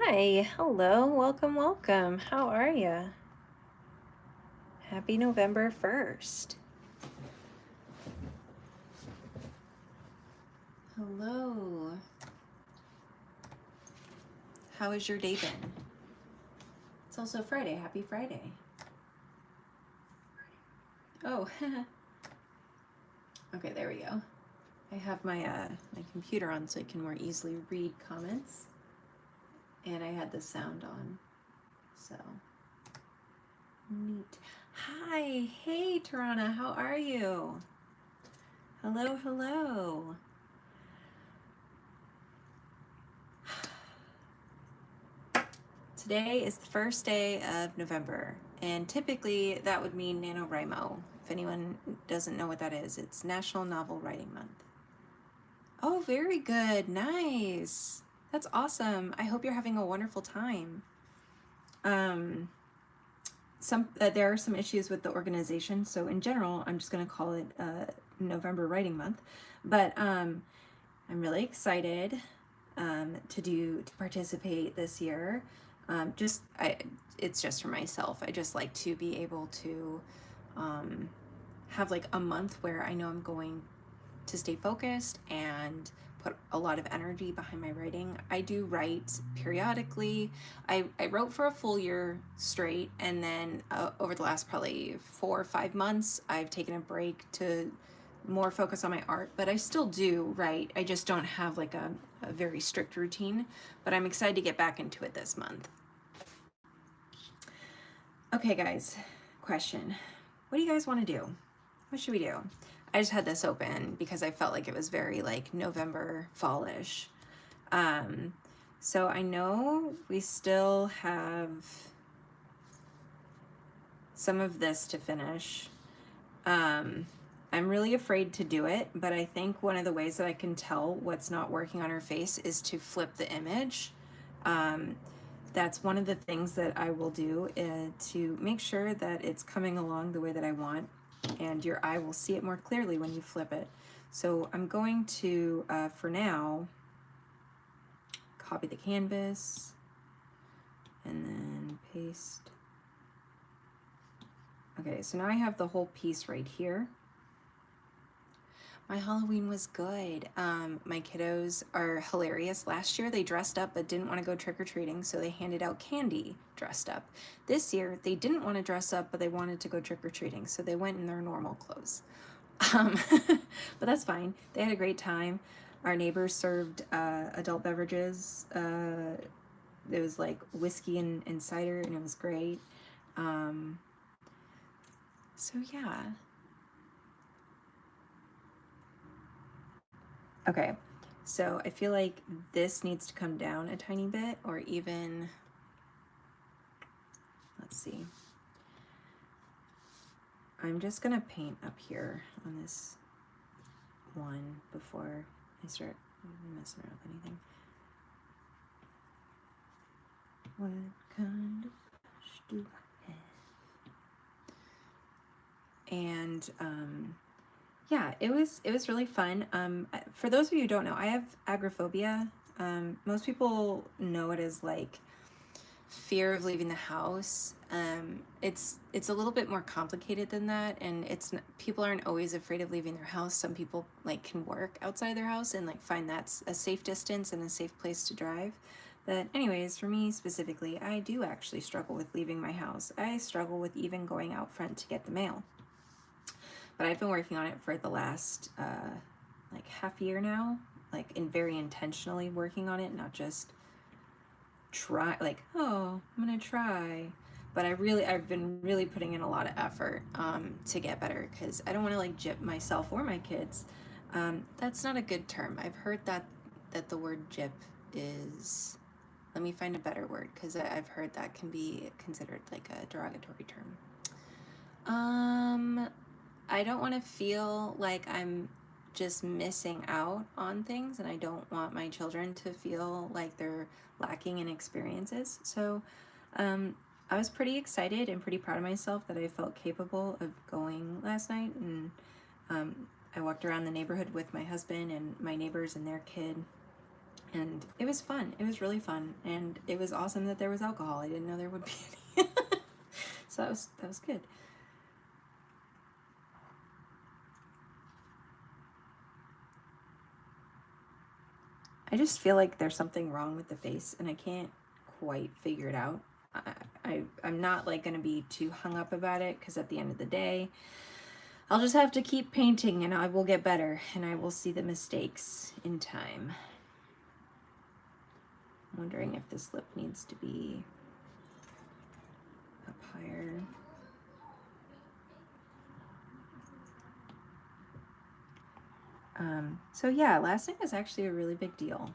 Hi, hello, welcome, welcome. How are you? Happy November 1st. Hello. How has your day been? It's also Friday. Happy Friday. Oh, okay, there we go. I have my computer on so I can more easily read comments. And I had the sound on, so neat. Hi, hey Tarana, how are you? Hello, hello. Today is the first day of November, and typically that would mean NaNoWriMo. If anyone doesn't know what that is, it's National Novel Writing Month. Oh, very good. Nice. That's awesome. I hope you're having a wonderful time. There are some issues with the organization, so in general, I'm just going to call it November Writing Month. But I'm really excited to participate this year. It's just for myself. I just like to be able to have like a month where I know I'm going to stay focused and put a lot of energy behind my writing. I do write periodically. I wrote for a full year straight, and then over the last probably 4 or 5 months, I've taken a break to more focus on my art, but I still do write. I just don't have like a very strict routine, but I'm excited to get back into it this month. Okay, guys, question. What do you guys want to do? What should we do? I just had this open because I felt like it was very like November fallish. So I know we still have some of this to finish. I'm really afraid to do it, but I think one of the ways that I can tell what's not working on her face is to flip the image. That's one of the things that I will do to make sure that it's coming along the way that I want, and your eye will see it more clearly when you flip it. So I'm going to, for now, copy the canvas and then paste. Okay, so now I have the whole piece right here. My Halloween was good. My kiddos are hilarious. Last year they dressed up but didn't want to go trick-or-treating, so they handed out candy dressed up. This year they didn't want to dress up, but they wanted to go trick-or-treating, so they went in their normal clothes. But that's fine. They had a great time. Our neighbors served adult beverages. It was like whiskey and cider, and it was great. So yeah. Okay, so I feel like this needs to come down a tiny bit, or even, let's see. I'm just gonna paint up here on this one before I start messing around with anything. What kind of brush do I have? And yeah, it was really fun. For those of you who don't know, I have agoraphobia. Most people know it as like fear of leaving the house. It's a little bit more complicated than that, and people aren't always afraid of leaving their house. Some people like can work outside their house and like find that's a safe distance and a safe place to drive. But anyways, for me specifically, I do actually struggle with leaving my house. I struggle with even going out front to get the mail. But I've been working on it for the last like half year now, like very intentionally working on it, not just try like, oh, I'm gonna try. But I've been really putting in a lot of effort to get better, because I don't want to like gyp myself or my kids. That's not a good term. I've heard that the word gyp is, let me find a better word, because I've heard that can be considered like a derogatory term. I don't want to feel like I'm just missing out on things, and I don't want my children to feel like they're lacking in experiences. So I was pretty excited and pretty proud of myself that I felt capable of going last night, and I walked around the neighborhood with my husband and my neighbors and their kid, And it was fun. It was really fun. And it was awesome that there was alcohol. I didn't know there would be any. So that was good. I just feel like there's something wrong with the face and I can't quite figure it out. I'm not like going to be too hung up about it, because at the end of the day, I'll just have to keep painting and I will get better and I will see the mistakes in time. I'm wondering if this lip needs to be up higher. So yeah, last night was actually a really big deal.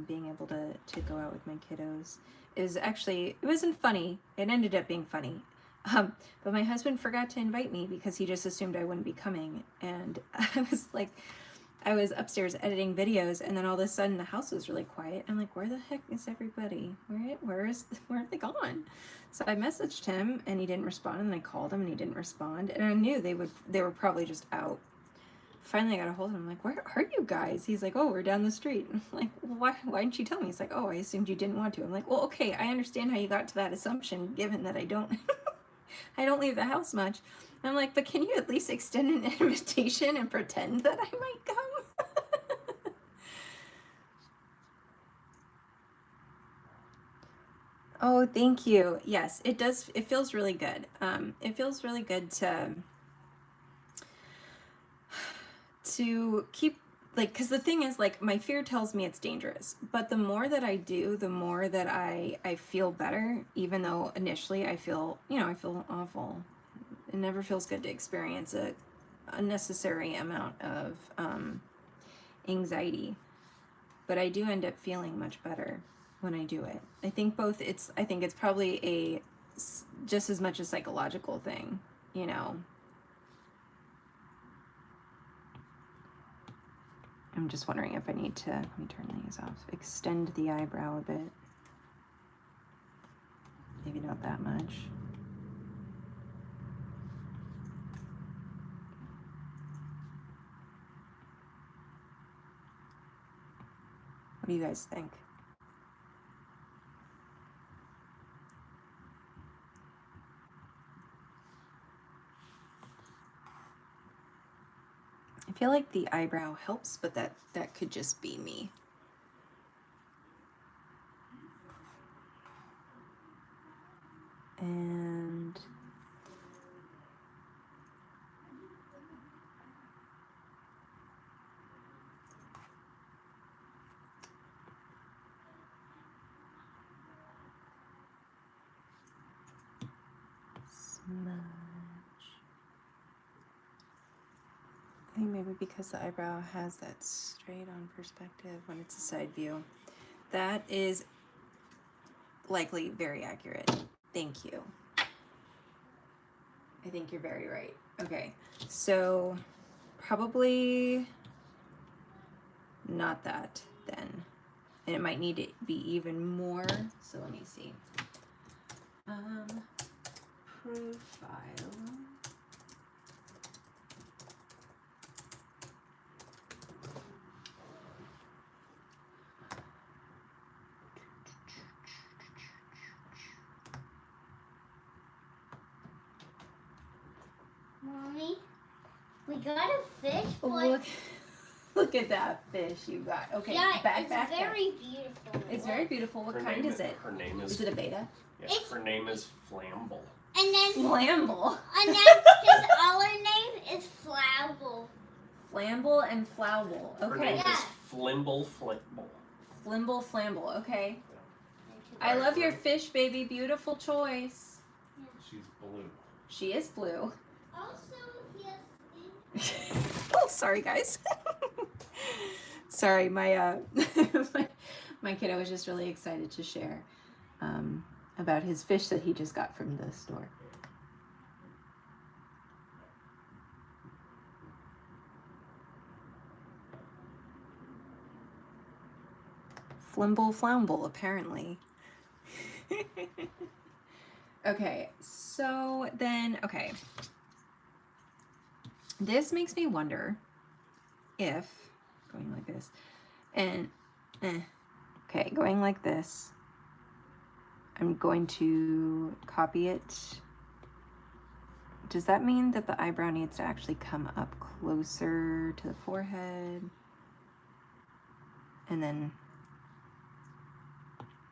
Being able to go out with my kiddos. It wasn't funny. It ended up being funny. But my husband forgot to invite me because he just assumed I wouldn't be coming. And I was upstairs editing videos, and then all of a sudden the house was really quiet. I'm like, where the heck is everybody? Where have they gone? So I messaged him and he didn't respond, and then I called him and he didn't respond. And I knew they were probably just out. Finally, I got a hold of him. I'm like, where are you guys? He's like, oh, we're down the street. I'm like, well, why didn't you tell me? He's like, oh, I assumed you didn't want to. I'm like, well, okay, I understand how you got to that assumption, given that I don't I don't leave the house much. I'm like, but can you at least extend an invitation and pretend that I might come? Oh, thank you. Yes, it does. It feels really good. It feels really good to keep, like, because the thing is, like, my fear tells me it's dangerous, but the more that I do, the more that I feel better, even though initially I feel awful. It never feels good to experience a unnecessary amount of anxiety, but I do end up feeling much better when I do it. I think it's probably just as much a psychological thing, you know. I'm just wondering if I need to, let me turn these off, extend the eyebrow a bit. Maybe not that much. What do you guys think? I feel like the eyebrow helps, but that could just be me. And smudge. I think maybe because the eyebrow has that straight on perspective when it's a side view. That is likely very accurate. Thank you. I think you're very right. Okay, so probably not that then. And it might need to be even more. So let me see. Profile. Mommy, we got a fish. Look at that fish you got. Okay, yeah, back. Very beautiful. It's very beautiful. What kind is it? Her name is. Is it a beta? Yeah, her name is Flamble. And then Flamble. And then his other name is Flamble. Flamble and Flowble. Okay. Her name is Flimble. Flimble Flamble. Okay. I love your fish, baby. Beautiful choice. She's blue. She is blue. Also, he has Oh, sorry, guys. Sorry, my my kiddo was just really excited to share about his fish that he just got from the store. Flimble Flamble, apparently. Okay, so then, okay. This makes me wonder if, going like this, and Okay, going like this. I'm going to copy it. Does that mean that the eyebrow needs to actually come up closer to the forehead? And then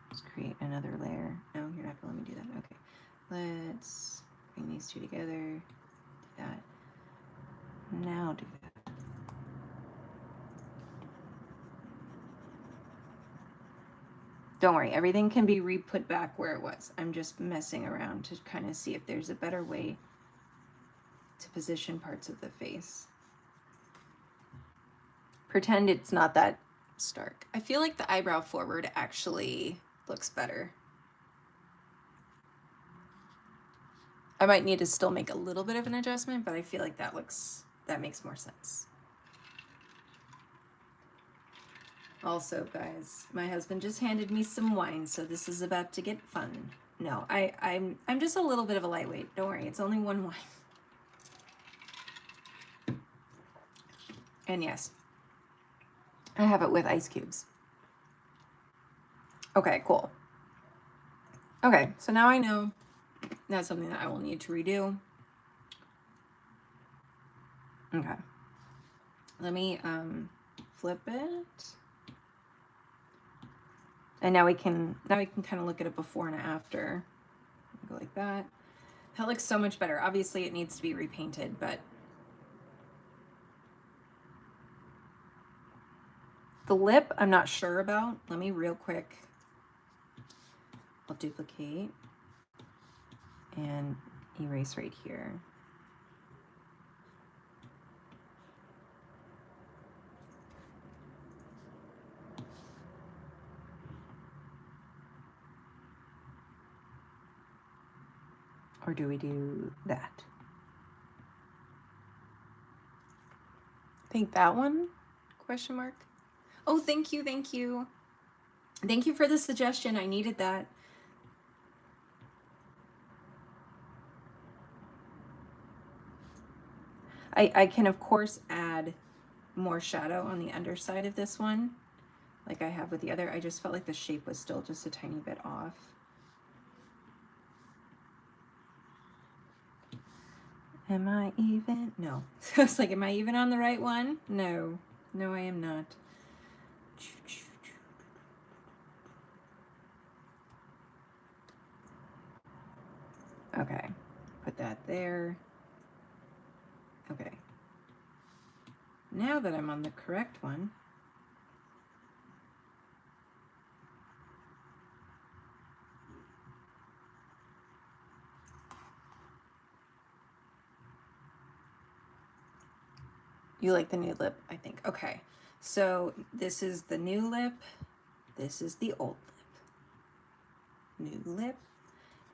let's create another layer. No, you're not gonna let me do that. Okay. Let's bring these two together. Do that. Now do that. Don't worry, everything can be re-put back where it was. I'm just messing around to kind of see if there's a better way to position parts of the face. Pretend it's not that stark. I feel like the eyebrow forward actually looks better. I might need to still make a little bit of an adjustment, but I feel like that makes more sense. Also, guys, my husband just handed me some wine, so this is about to get fun. No, I'm just a little bit of a lightweight. Don't worry, it's only one wine. And yes, I have it with ice cubes. Okay, cool. Okay, so now I know that's something that I will need to redo. Okay. Let me flip it. And now we can kind of look at it before and after. Go like that. That looks so much better. Obviously it needs to be repainted, but the lip I'm not sure about. Let me real quick. I'll duplicate and erase right here. Or do we do that? I think that one? Question mark. Oh, thank you, thank you. Thank you for the suggestion. I needed that. I can, of course, add more shadow on the underside of this one, like I have with the other. I just felt like the shape was still just a tiny bit off. Am I even? No. I was like, am I even on the right one? No. No, I am not. Okay. Put that there. Okay. Now that I'm on the correct one, you like the new lip, I think. Okay. So this is the new lip. This is the old lip. New lip.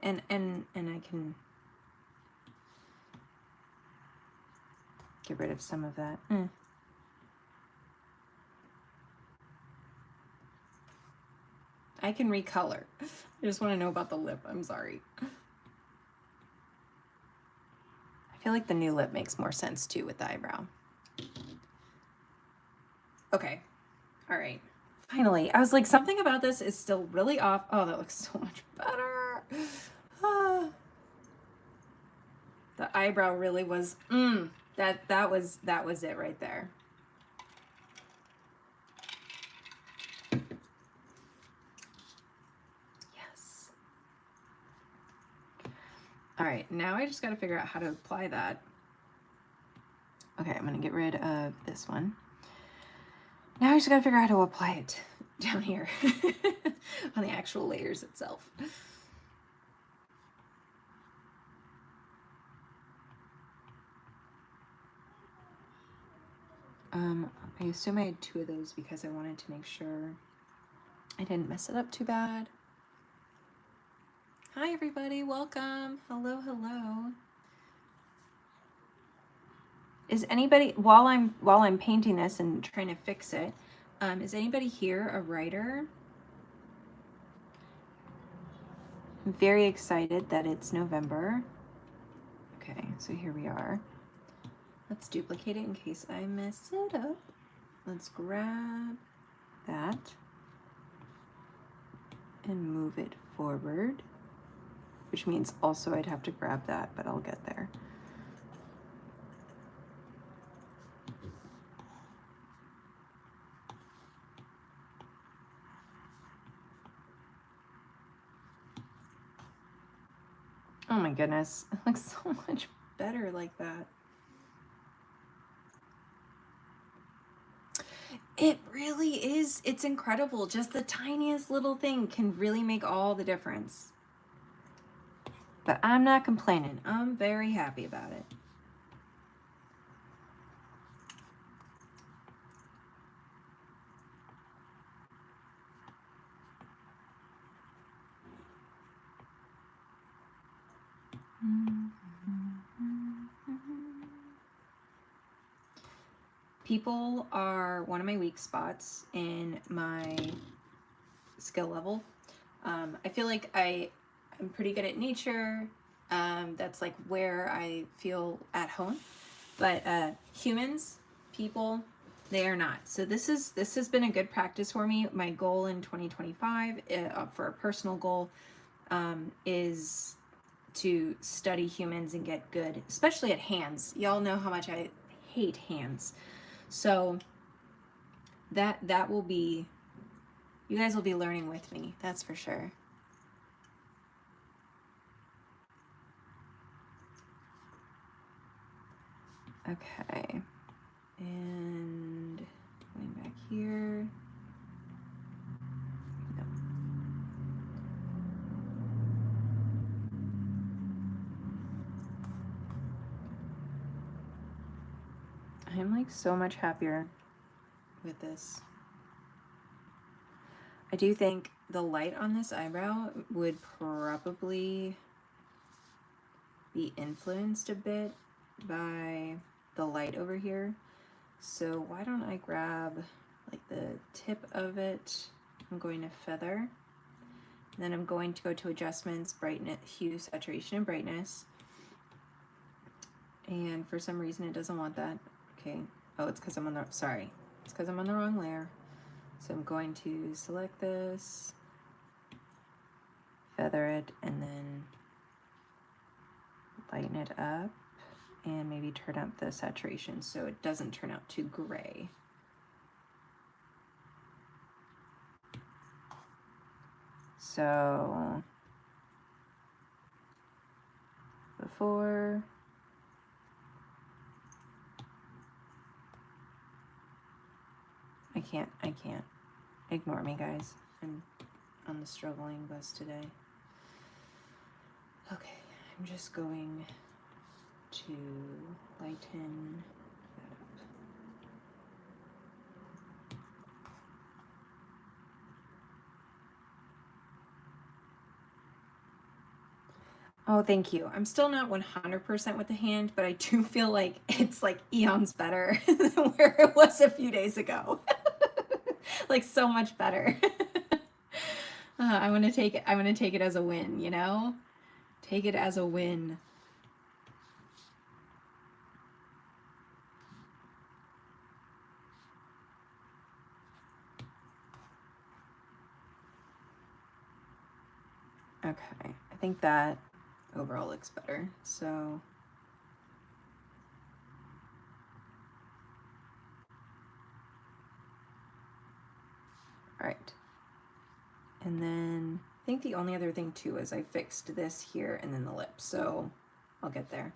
And I can get rid of some of that. I can recolor. I just want to know about the lip. I'm sorry. I feel like the new lip makes more sense too with the eyebrow. Okay. All right. Finally. I was like, something about this is still really off. Oh, that looks so much better. Ah. The eyebrow really was, that was it right there. Yes. All right, now I just got to figure out how to apply that. Okay, I'm going to get rid of this one. Now I just got to figure out how to apply it down here on the actual layers itself. I assume I had 2 of those because I wanted to make sure I didn't mess it up too bad. Hi everybody, welcome. Hello, hello. Is anybody, while I'm painting this and trying to fix it, is anybody here a writer? I'm very excited that it's November. Okay, so here we are. Let's duplicate it in case I mess it up. Let's grab that. and move it forward, which means also I'd have to grab that, but I'll get there. Oh my goodness, it looks so much better like that. It really is. It's incredible. Just the tiniest little thing can really make all the difference. But I'm not complaining. I'm very happy about it. People are one of my weak spots in my skill level. I feel like I'm pretty good at nature. That's like where I feel at home. But humans, people, they are not. So this has been a good practice for me. My goal in 2025 for a personal goal is to study humans and get good, especially at hands. Y'all know how much I hate hands. So that will be, you guys will be learning with me, that's for sure. Okay, and going back here. No. I'm like so much happier with this. I do think the light on this eyebrow would probably be influenced a bit by the light over here. So why don't I grab like the tip of it? I'm going to feather. Then I'm going to go to adjustments, brightness, hue, saturation, and brightness. And for some reason it doesn't want that. Okay. Oh, it's because I'm on the, sorry. It's because I'm on the wrong layer. So I'm going to select this, feather it, and then lighten it up, and maybe turn up the saturation so it doesn't turn out too gray. So before, I can't. Ignore me, guys. I'm on the struggling bus today. Okay, I'm just going to lighten that up. Oh, thank you. I'm still not 100% with the hand, but I do feel like it's like eons better than where it was a few days ago. Like so much better. I'm gonna take it as a win, you know? Take it as a win. Okay, I think that overall looks better. So all right. And then I think the only other thing too is I fixed this here and then the lip, so I'll get there.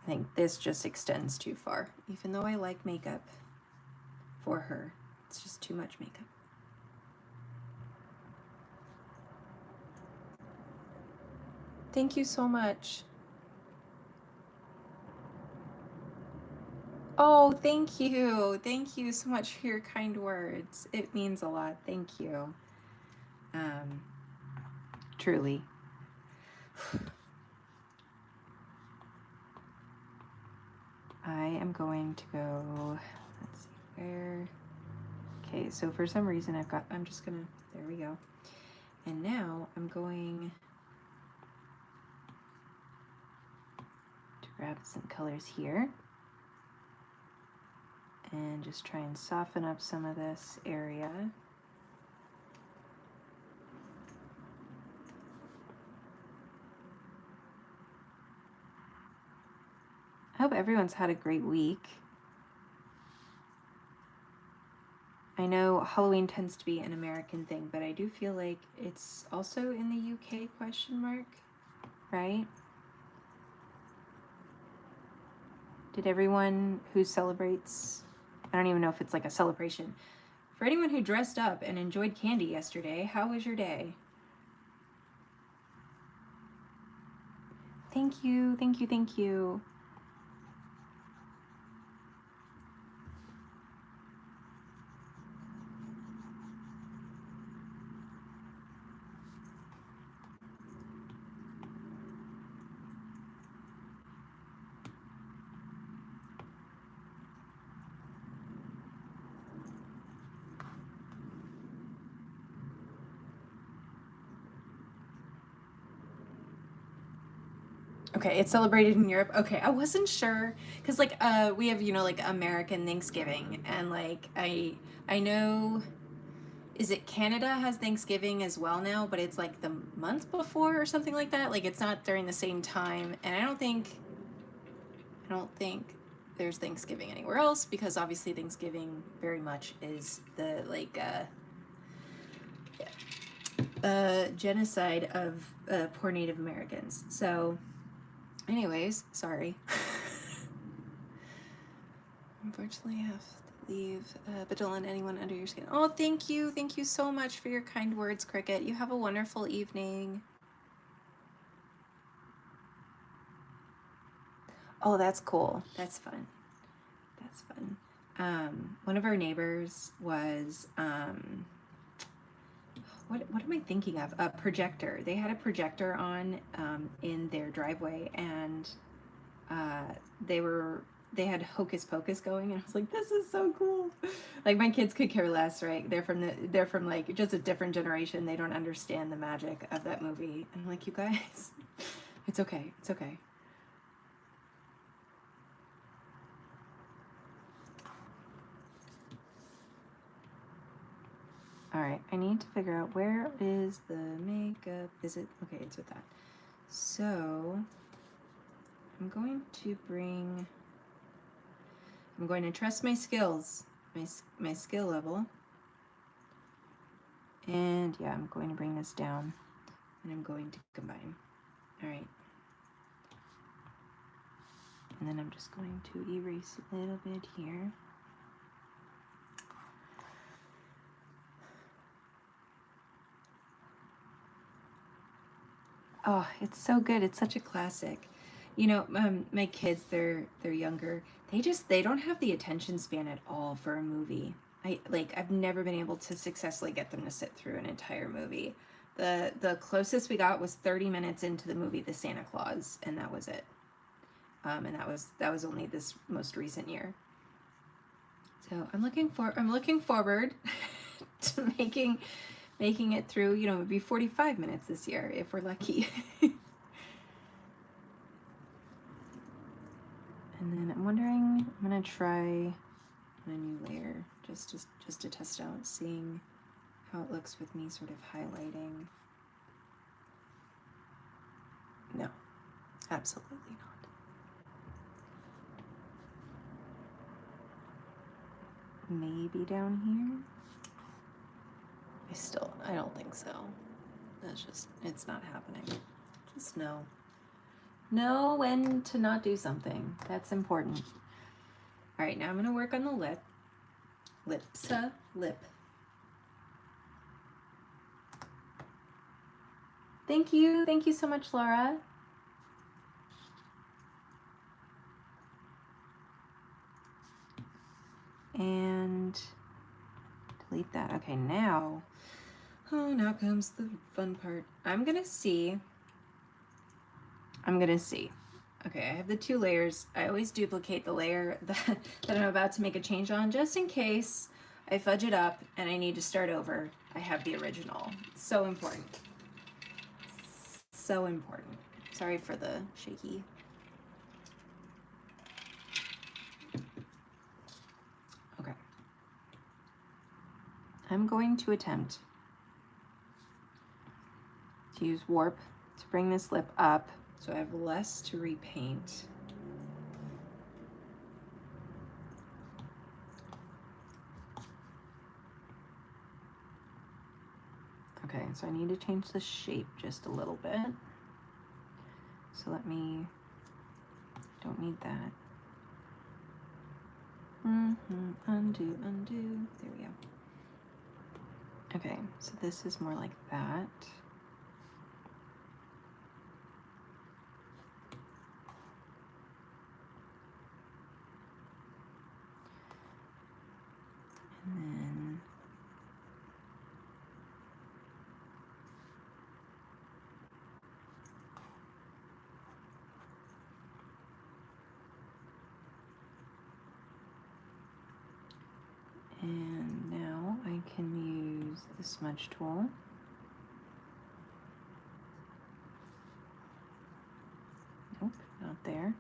I think this just extends too far, even though I like makeup for her. It's just too much makeup. Thank you so much. Oh, thank you. Thank you so much for your kind words. It means a lot. Thank you. Truly. I am going to go, let's see where. Okay, so for some reason I'm just gonna, there we go. And now I'm going to grab some colors here and just try and soften up some of this area. I hope everyone's had a great week. I know Halloween tends to be an American thing, but I do feel like it's also in the UK, question mark, right? Did everyone who celebrates, I don't even know if it's like a celebration, for anyone who dressed up and enjoyed candy yesterday, how was your day? Thank you, thank you, thank you. Okay, it's celebrated in Europe. Okay, I wasn't sure because like we have, you know, like American Thanksgiving, and like I know, is it Canada has Thanksgiving as well now, but it's like the month before or something like that. Like it's not during the same time, and I don't think there's Thanksgiving anywhere else because obviously Thanksgiving very much is the like genocide of poor Native Americans. So anyways, sorry. Unfortunately, I have to leave, but don't let anyone under your skin. Oh, thank you. Thank you so much for your kind words, Cricket. You have a wonderful evening. Oh, that's cool. That's fun. That's fun. One of our neighbors was, what am I thinking of? A projector. They had a projector on in their driveway, and they had Hocus Pocus going, and I was like, this is so cool. Like my kids could care less, right? They're from like just a different generation. They don't understand the magic of that movie. And I'm like, you guys, it's okay. It's okay. All right, I need to figure out where is the makeup. Is it okay? It's with that. So I'm going to trust my skills, my skill level. And yeah, I'm going to bring this down and I'm going to combine. All right. And then I'm just going to erase a little bit here. Oh, it's so good. It's such a classic. You know, my kids, they're younger. They don't have the attention span at all for a movie. I've never been able to successfully get them to sit through an entire movie. The closest we got was 30 minutes into the movie The Santa Claus, and that was it. And that was only this most recent year. So I'm looking forward to making it through, you know, maybe 45 minutes this year if we're lucky. And then I'm wondering, I'm gonna try a new layer just to test out, seeing how it looks with me sort of highlighting. No, absolutely not. Maybe down here. I don't think so. It's not happening. Just know when to not do something. That's important. All right, now I'm gonna work on the lip. Lip. Thank you so much, Laura. And delete that. Okay, now comes the fun part. I'm gonna see. Okay, I have the two layers. I always duplicate the layer that I'm about to make a change on, just in case I fudge it up and I need to start over. I have the original. It's so important. So important. Sorry for the shaky. Okay. I'm going to attempt to use warp to bring this lip up so I have less to repaint. Okay, so I need to change the shape just a little bit. So let me, don't need that. Undo, undo, there we go. Okay, so this is more like that. And then and now I can use the smudge tool. Nope, not there.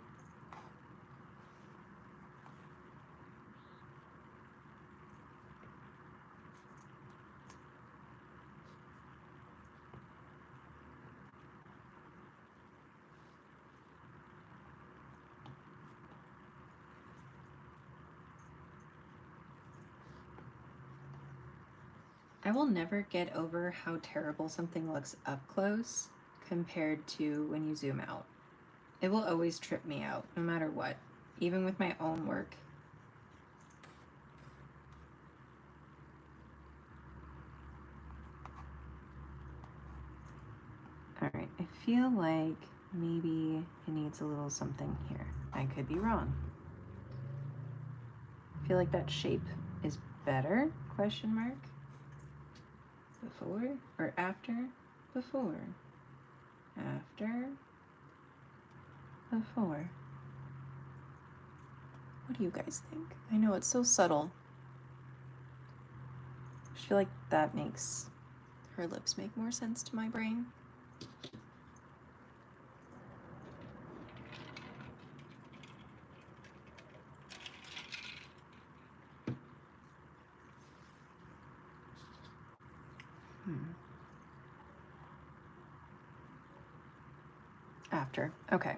I will never get over how terrible something looks up close compared to when you zoom out. It will always trip me out, no matter what, even with my own work. All right, I feel like maybe it needs a little something here. I could be wrong. I feel like that shape is better, question mark. Before or after? Before. After. Before. What do you guys think? I know it's so subtle. I feel like that makes her lips make more sense to my brain. After. Okay.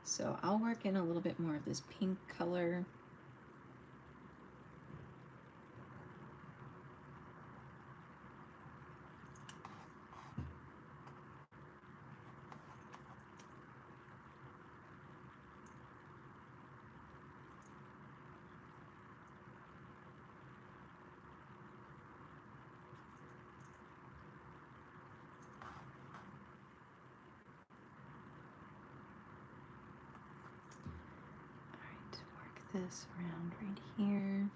So I'll work in a little bit more of this pink color. This around right here.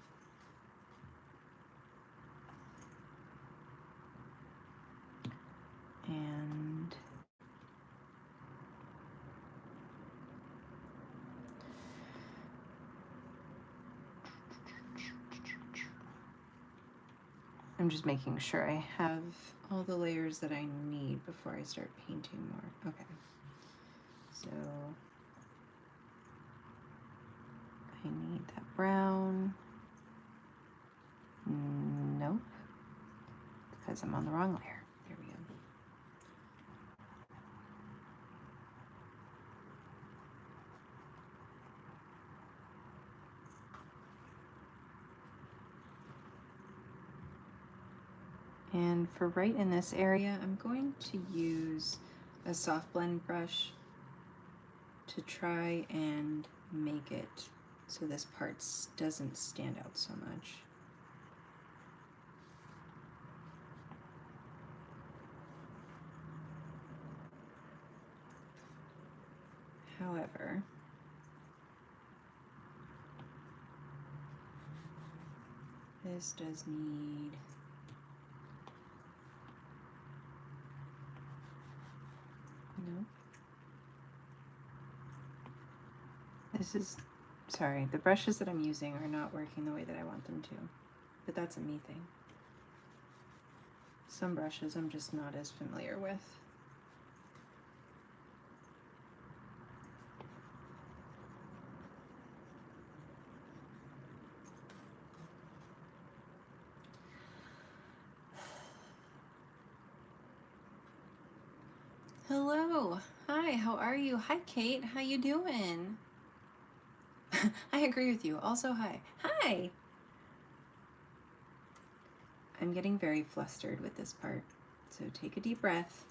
And I'm just making sure I have all the layers that I need before I start painting more. Okay. So I need that brown. Nope, because I'm on the wrong layer. There we go. And for right in this area, I'm going to use a soft blend brush to try and make it so this part doesn't stand out so much. However, this does need no. This is, sorry, the brushes that I'm using are not working the way that I want them to, but that's a me thing. Some brushes I'm just not as familiar with. Hello. Hi, how are you? Hi, Kate. How you doing? I agree with you. Also, hi. Hi! I'm getting very flustered with this part. So take a deep breath.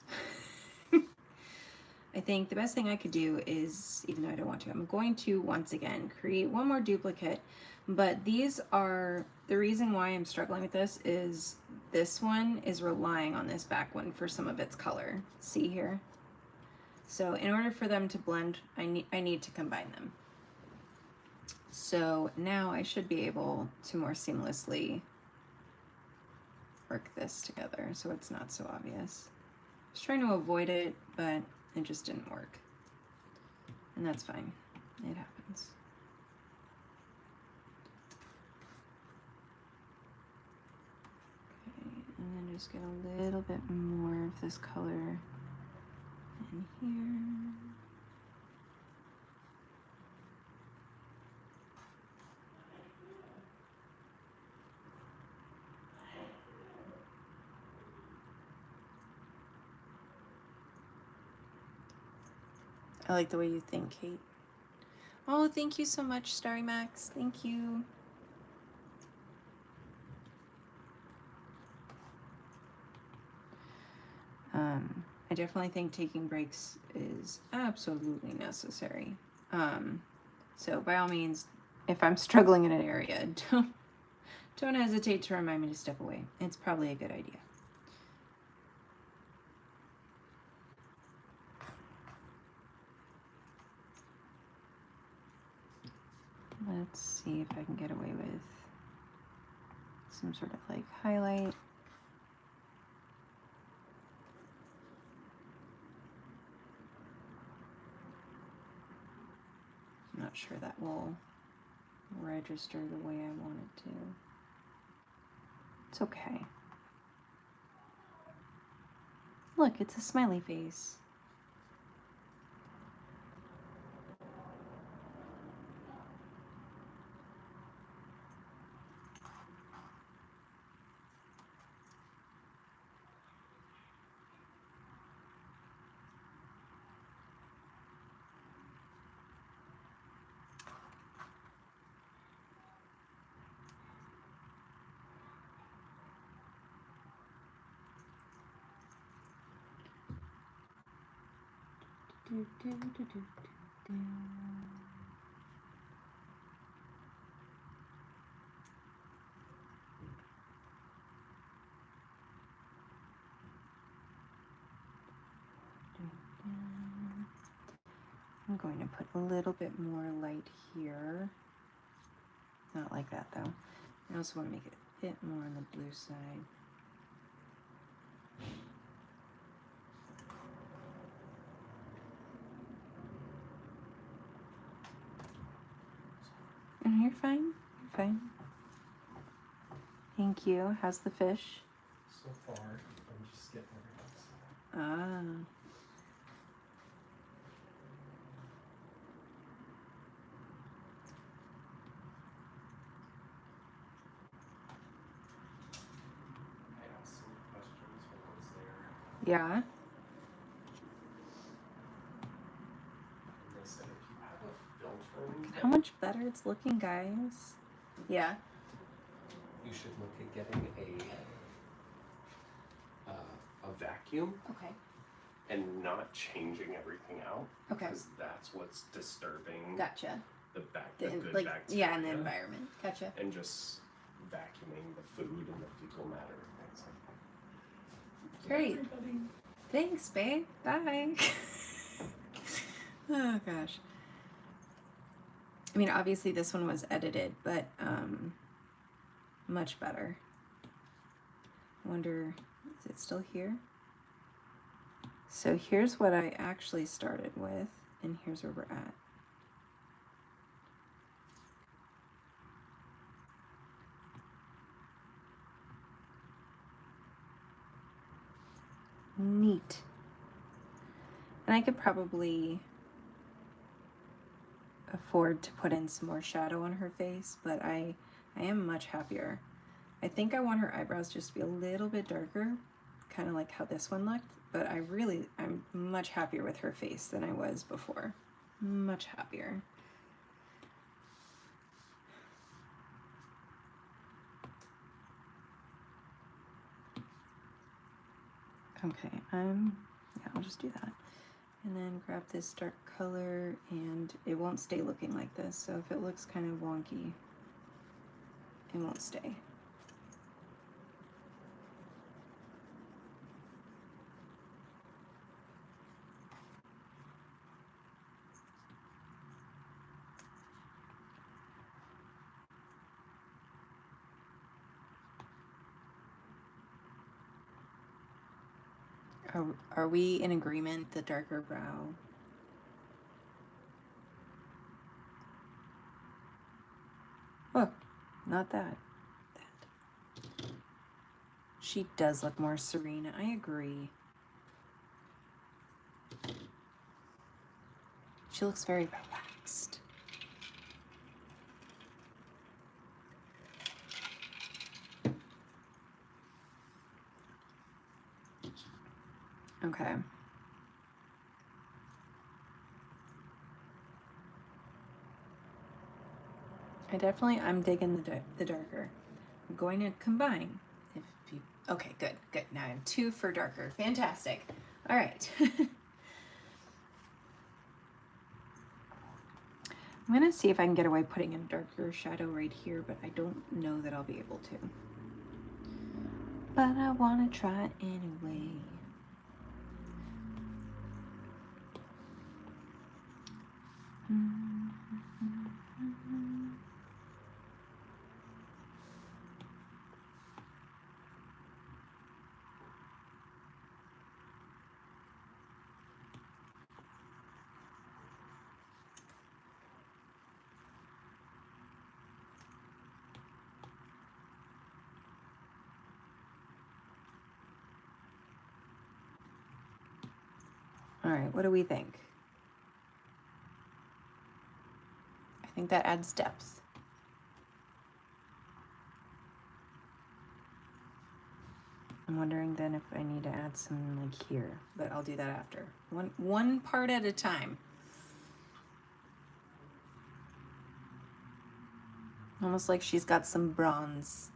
I think the best thing I could do is, even though I don't want to, I'm going to once again create one more duplicate, but these are, the reason why I'm struggling with this is this one is relying on this back one for some of its color. See here? So in order for them to blend, I need to combine them. So now I should be able to more seamlessly work this together so it's not so obvious. I was trying to avoid it, but it just didn't work. And that's fine. It happens. Okay, and then just get a little bit more of this color in here. I like the way you think, Kate. Oh, thank you so much, Starry Max. Thank you. I definitely think taking breaks is absolutely necessary. So by all means, if I'm struggling in an area, don't hesitate to remind me to step away. It's probably a good idea. Let's see if I can get away with some sort of like highlight. I'm not sure that will register the way I want it to. It's okay. Look, it's a smiley face. I'm going to put a little bit more light here. Not like that though. I also want to make it a bit more on the blue side. And you're fine. You're fine. Thank you. How's the fish? So far, I'm just getting everything. Ah. I asked some questions when I was there, Yeah. and they said if you have a filter, How much better it's looking, guys. Yeah. you should look at getting a vacuum Okay. and not changing everything out. Okay. Because that's what's disturbing Gotcha. the good Like, bacteria. yeah, in the environment. Gotcha. And just vacuuming the food and the fecal matter and things like that. Great. Everybody. Thanks, babe. Bye. Oh gosh. I mean, obviously this one was edited, but much better. I wonder, is it still here? So here's what I actually started with, and here's where we're at. Neat. And I could probably afford to put in some more shadow on her face, but I am much happier. I think I want her eyebrows just to be a little bit darker, kind of like how this one looked, but I'm much happier with her face than I was before. Much happier. Okay, yeah, I'll just do that. And then grab this dark color, and it won't stay looking like this, so if it looks kind of wonky, it won't stay. Are we in agreement, the darker brow? Oh, not that. That. She does look more serene. I agree. She looks very relaxed. Okay. I'm digging the darker. I'm going to combine. Okay, good. Now I have 2 for darker. Fantastic. All right. I'm gonna see if I can get away putting a darker shadow right here, but I don't know that I'll be able to. But I wanna try anyway. All right, what do we think? I think that adds depth. I'm wondering then if I need to add some like here, but I'll do that after. One part at a time. Almost like she's got some bronzer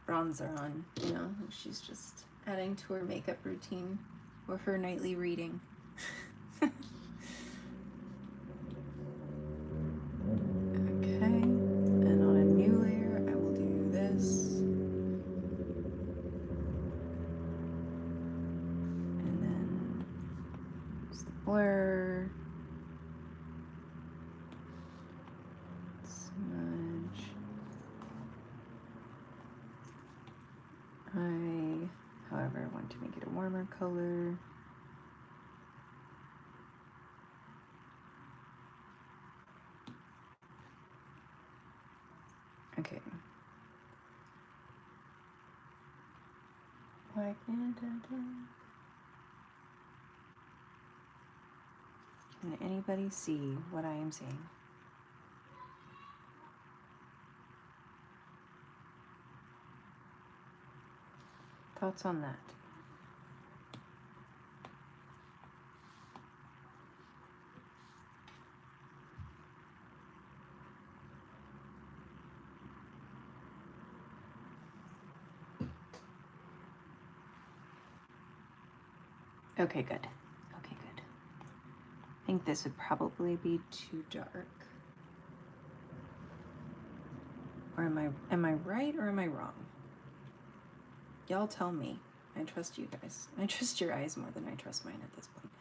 on, you know, she's just adding to her makeup routine or her nightly reading. Okay, and on a new layer, I will do this. And then use the blur. Smudge. However, I want to make it a warmer color. Okay. Like, can anybody see what I am seeing? Thoughts on that? Okay, good. Okay, good. I think this would probably be too dark. Or am I right or am I wrong? Y'all tell me. I trust you guys. I trust your eyes more than I trust mine at this point.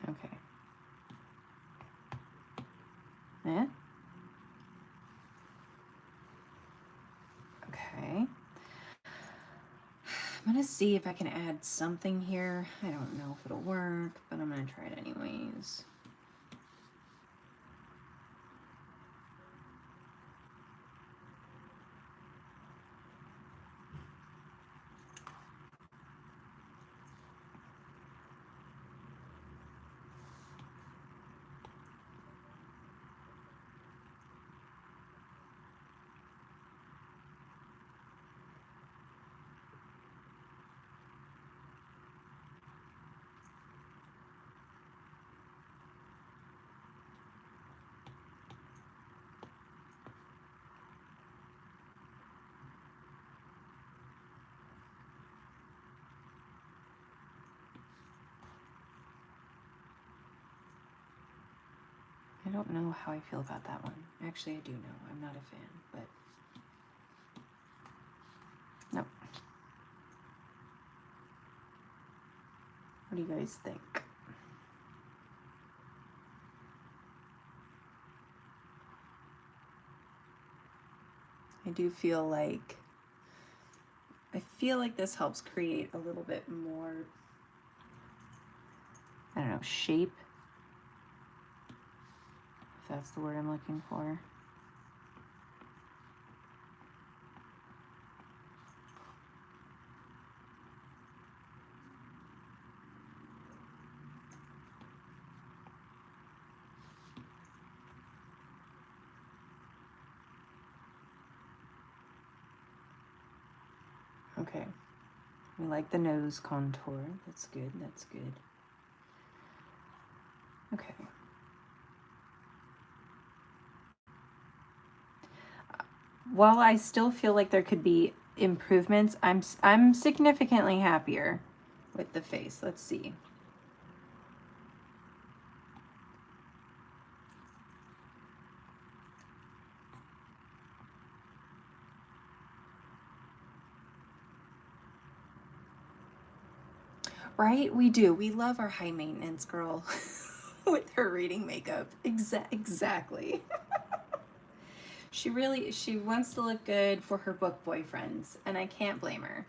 Okay. Yeah? Okay. I'm gonna see if I can add something here. I don't know if it'll work, but I'm gonna try it anyways. I don't know how I feel about that one. Actually, I do know. I'm not a fan, but no. What do you guys think? I do feel like this helps create a little bit more, I don't know, shape, if that's the word I'm looking for. Okay, we like the nose contour. That's good, that's good. Okay. While I still feel like there could be improvements, I'm significantly happier with the face. Let's see. Right? We do. We love our high maintenance girl with her reading makeup. Exactly. She wants to look good for her book boyfriends, and I can't blame her.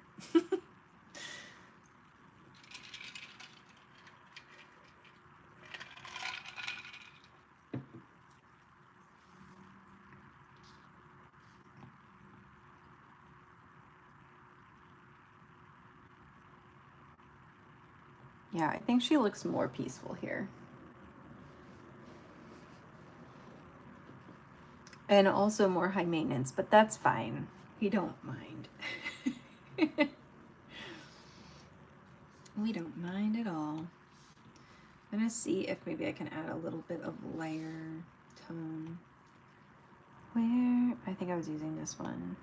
Yeah, I think she looks more peaceful here. And also more high maintenance, but that's fine. We don't mind. We don't mind at all. I'm gonna see if maybe I can add a little bit of layer tone. Where? I think I was using this one.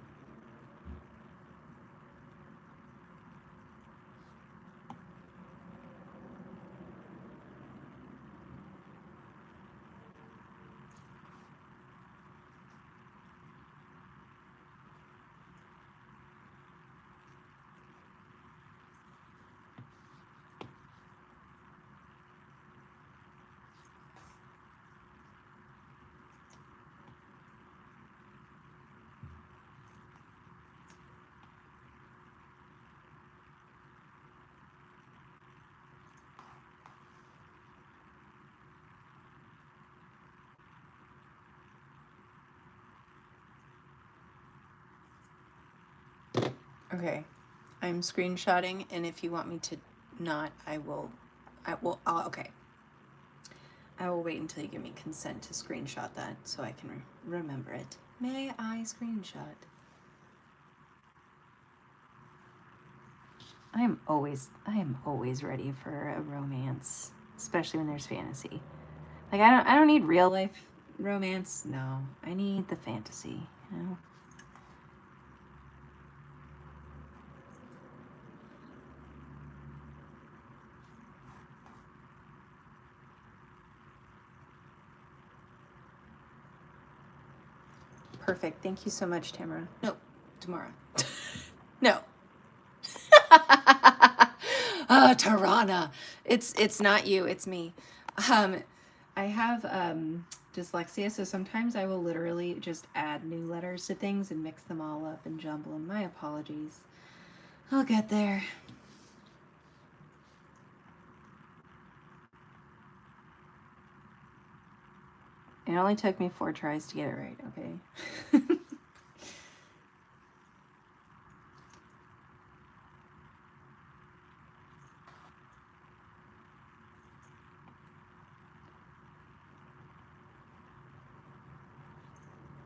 Okay, I'm screenshotting, and if you want me to not, okay. I will wait until you give me consent to screenshot that so I can remember it. May I screenshot? I am always ready for a romance, especially when there's fantasy. Like I don't need real life romance. No, I need the fantasy, you know? Perfect. Thank you so much, Tamara. No, Tamara. No. Tarana. It's not you, it's me. I have dyslexia, so sometimes I will literally just add new letters to things and mix them all up and jumble them. My apologies. I'll get there. It only took me 4 tries to get it right, okay?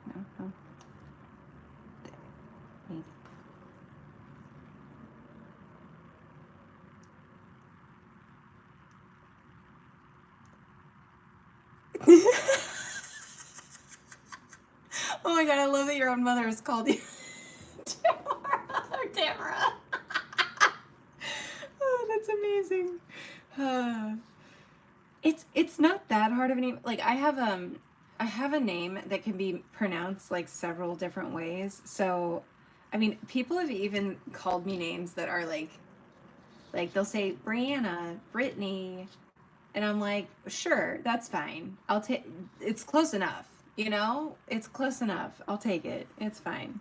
No. There. Maybe. Oh my god, I love that your own mother has called you Tamara. Oh, that's amazing. It's not that hard of a name. Like I have a name that can be pronounced like several different ways. So I mean, people have even called me names that are like they'll say Brianna, Brittany, and I'm like, sure, that's fine. I'll take it's close enough, you know? It's close enough. I'll take it. It's fine.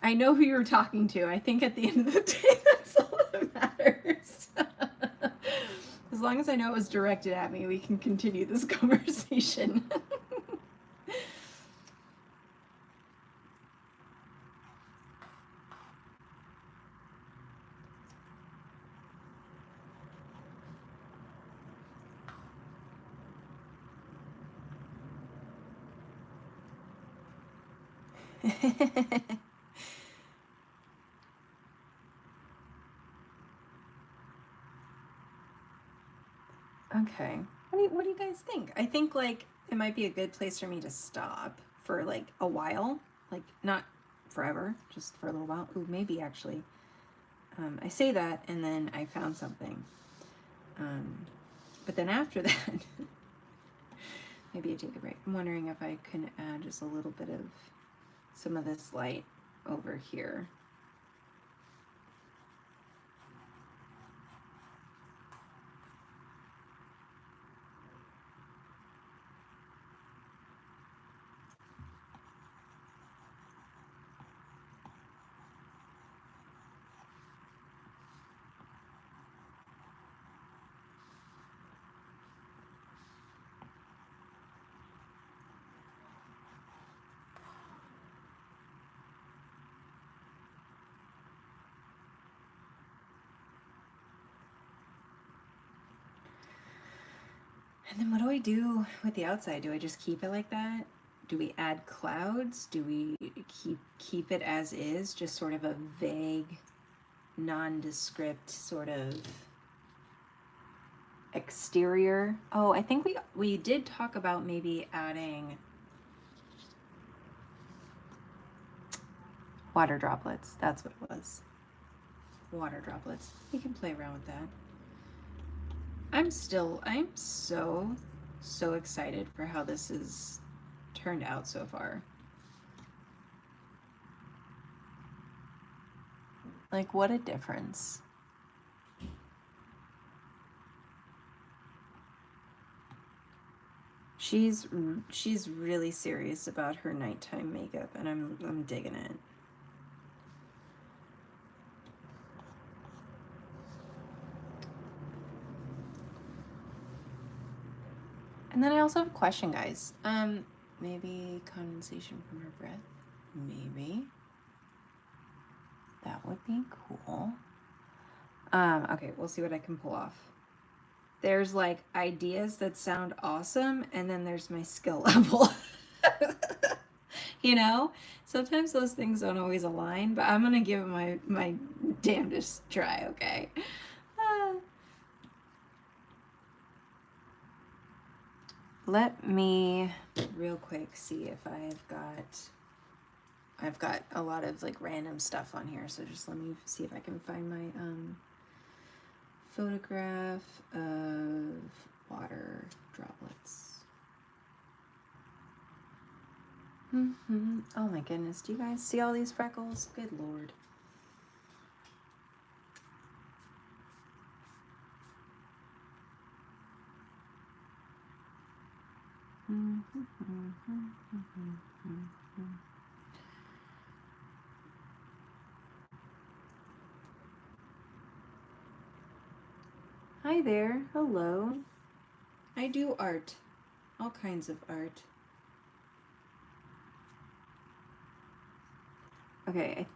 I know who you're talking to. I think at the end of the day that's all that matters. As long as I know it was directed at me, we can continue this conversation. Okay. What do you guys think? I think like it might be a good place for me to stop for like a while. Like not forever, just for a little while. Ooh, maybe actually. I say that and then I found something. But then after that, maybe I take a break. I'm wondering if I can add just a little bit of some of this light over here. And then what do I do with the outside? Do I just keep it like that? Do we add clouds? Do we keep it as is, just sort of a vague, nondescript sort of exterior? Oh, I think we did talk about maybe adding water droplets. That's what it was. Water droplets. We can play around with that. I'm so excited for how this has turned out so far. Like, what a difference. She's really serious about her nighttime makeup, and I'm digging it. And then I also have a question, guys. Maybe condensation from her breath. Maybe. That would be cool. Okay, we'll see what I can pull off. There's like ideas that sound awesome, and then there's my skill level. You know? Sometimes those things don't always align, but I'm gonna give it my damnedest try, okay? Let me real quick see if I've got a lot of like random stuff on here, so just let me see if I can find my photograph of water droplets. Oh my goodness, do you guys see all these freckles? Good Lord. Hi there, hello. I do art, all kinds of art. Okay,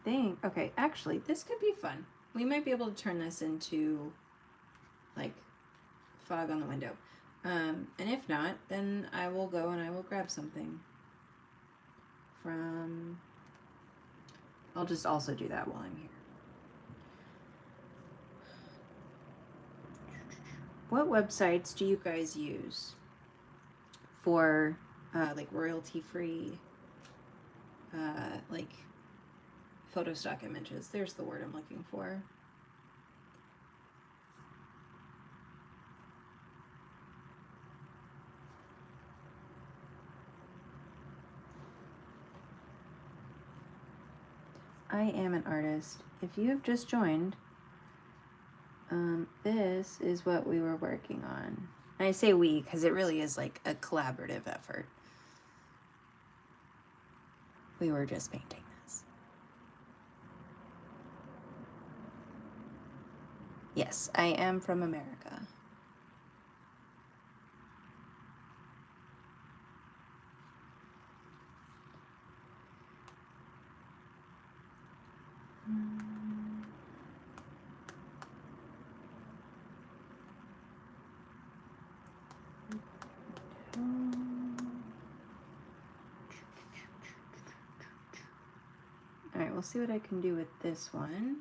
okay, actually, this could be fun. We might be able to turn this into, like, fog on the window. And if not, then I will go and I will grab something from... I'll just also do that while I'm here. What websites do you guys use for, like, royalty-free, like, photo stock images? There's the word I'm looking for. I am an artist. If you have just joined, this is what we were working on. And I say we because it really is like a collaborative effort. We were just painting this. Yes, I am from America. All right, we'll see what I can do with this one.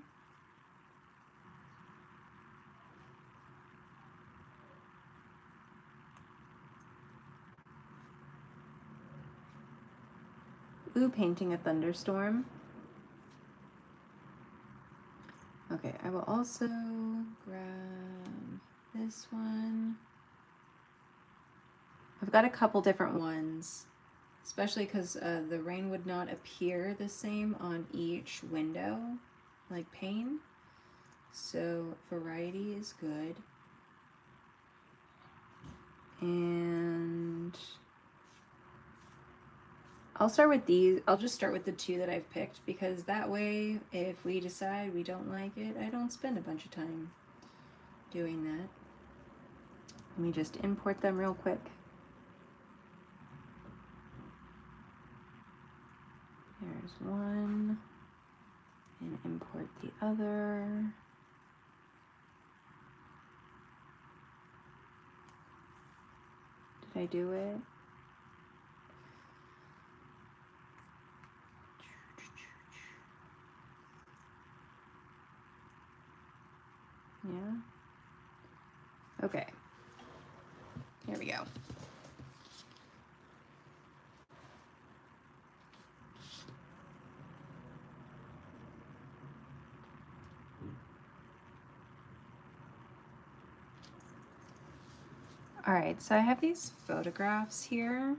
Ooh, painting a thunderstorm. Okay, I will also grab this one. I've got a couple different ones, especially because the rain would not appear the same on each window, like pane. So variety is good. And I'll start with these. I'll just start with the two that I've picked because that way, if we decide we don't like it, I don't spend a bunch of time doing that. Let me just import them real quick. There's one, and import the other. Did I do it? Yeah. Okay. Here we go. All right, so I have these photographs here.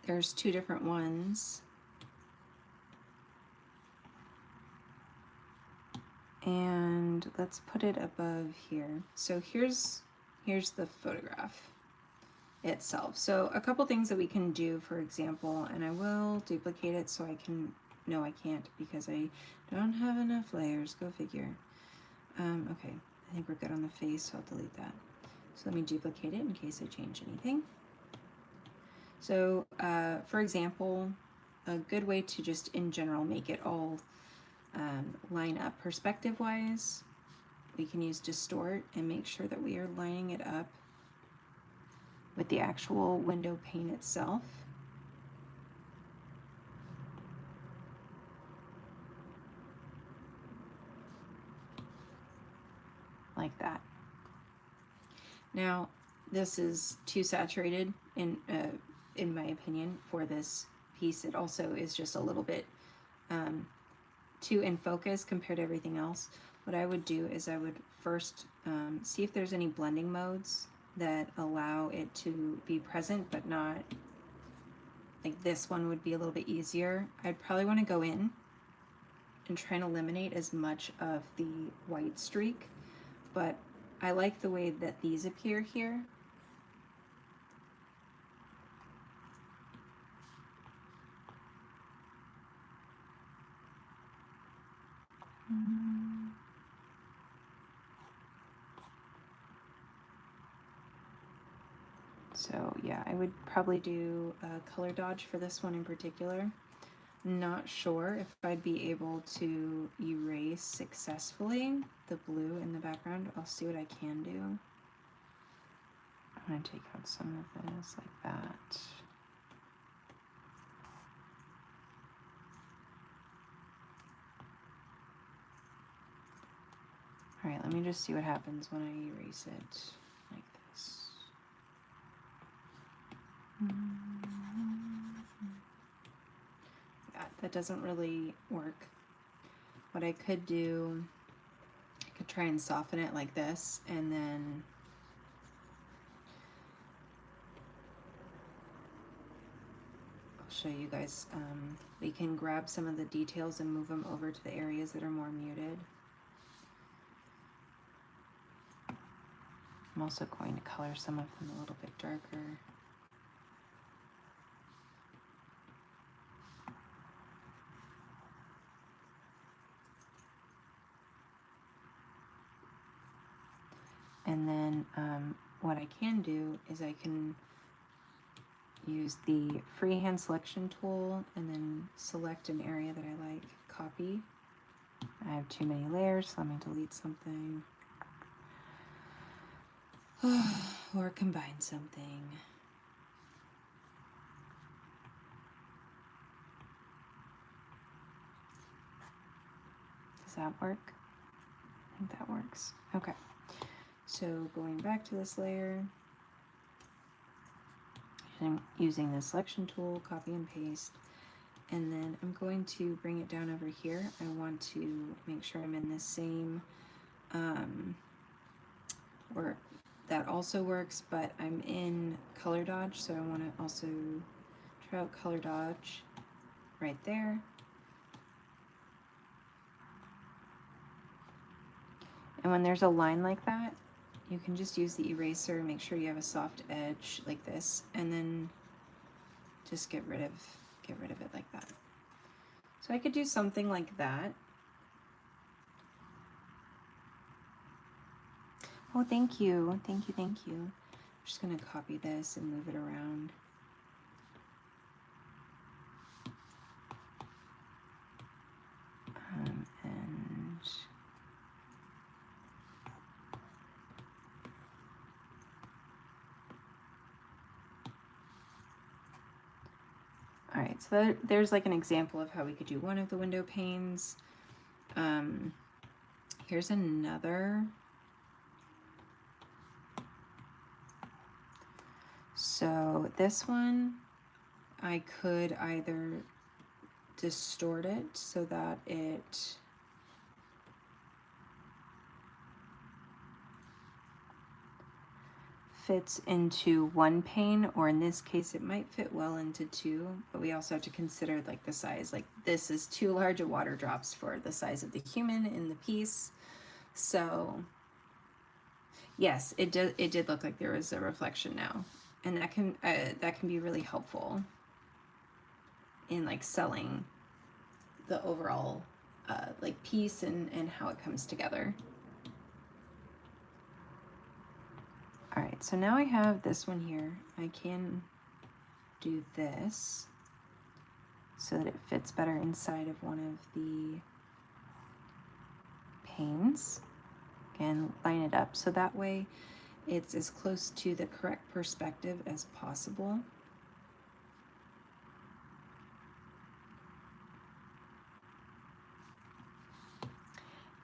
There's two different ones. And let's put it above here. So here's the photograph itself. So a couple things that we can do, for example, and I will duplicate it so I can, no, I can't because I don't have enough layers, go figure. Okay, I think we're good on the face, so I'll delete that. So let me duplicate it in case I change anything. So for example, a good way to just in general make it all line up perspective wise, we can use distort and make sure that we are lining it up with the actual window pane itself. Like that. Now, this is too saturated in my opinion for this piece. It also is just a little bit too in focus compared to everything else. What I would do is I would first see if there's any blending modes that allow it to be present but not, like this one would be a little bit easier. I'd probably want to go in and try and eliminate as much of the white streak, but I like the way that these appear here. So yeah, I would probably do a color dodge for this one in particular. Not sure if I'd be able to erase successfully the blue in the background. I'll see what I can do. I'm gonna take out some of this like that. All right, let me just see what happens when I erase it like this. Yeah, that doesn't really work. What I could do, I could try and soften it like this, and then show you guys. We can grab some of the details and move them over to the areas that are more muted. I'm also going to color some of them a little bit darker. And then what I can do is I can use the freehand selection tool and then select an area that I like, copy. I have too many layers, so let me delete something. Or combine something. Does that work? I think that works. Okay. So going back to this layer, I'm using the selection tool, copy and paste, and then I'm going to bring it down over here. I want to make sure I'm in the same, or that also works, but I'm in color dodge, so I want to also try out color dodge right there. And when there's a line like that, you can just use the eraser, make sure you have a soft edge like this, and then just get rid of it like that. So I could do something like that. Oh, thank you. Thank you, thank you. I'm just gonna copy this and move it around. All right, so there's like an example of how we could do one of the window panes. Here's another. So this one, I could either distort it so that it fits into one pane, or in this case it might fit well into two, but we also have to consider like the size. Like this is too large a water drops for the size of the human in the piece. So yes, it did look like there was a reflection now, and that can be really helpful in like selling the overall like piece and how it comes together. All right, so now I have this one here. I can do this so that it fits better inside of one of the panes. Again, line it up so that way it's as close to the correct perspective as possible.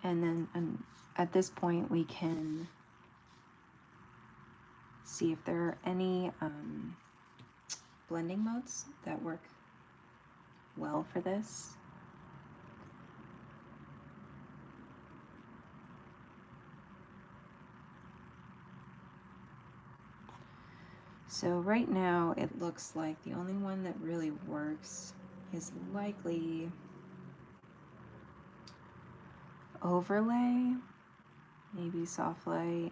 And then at this point we can see if there are any blending modes that work well for this. So right now it looks like the only one that really works is likely overlay, maybe soft light.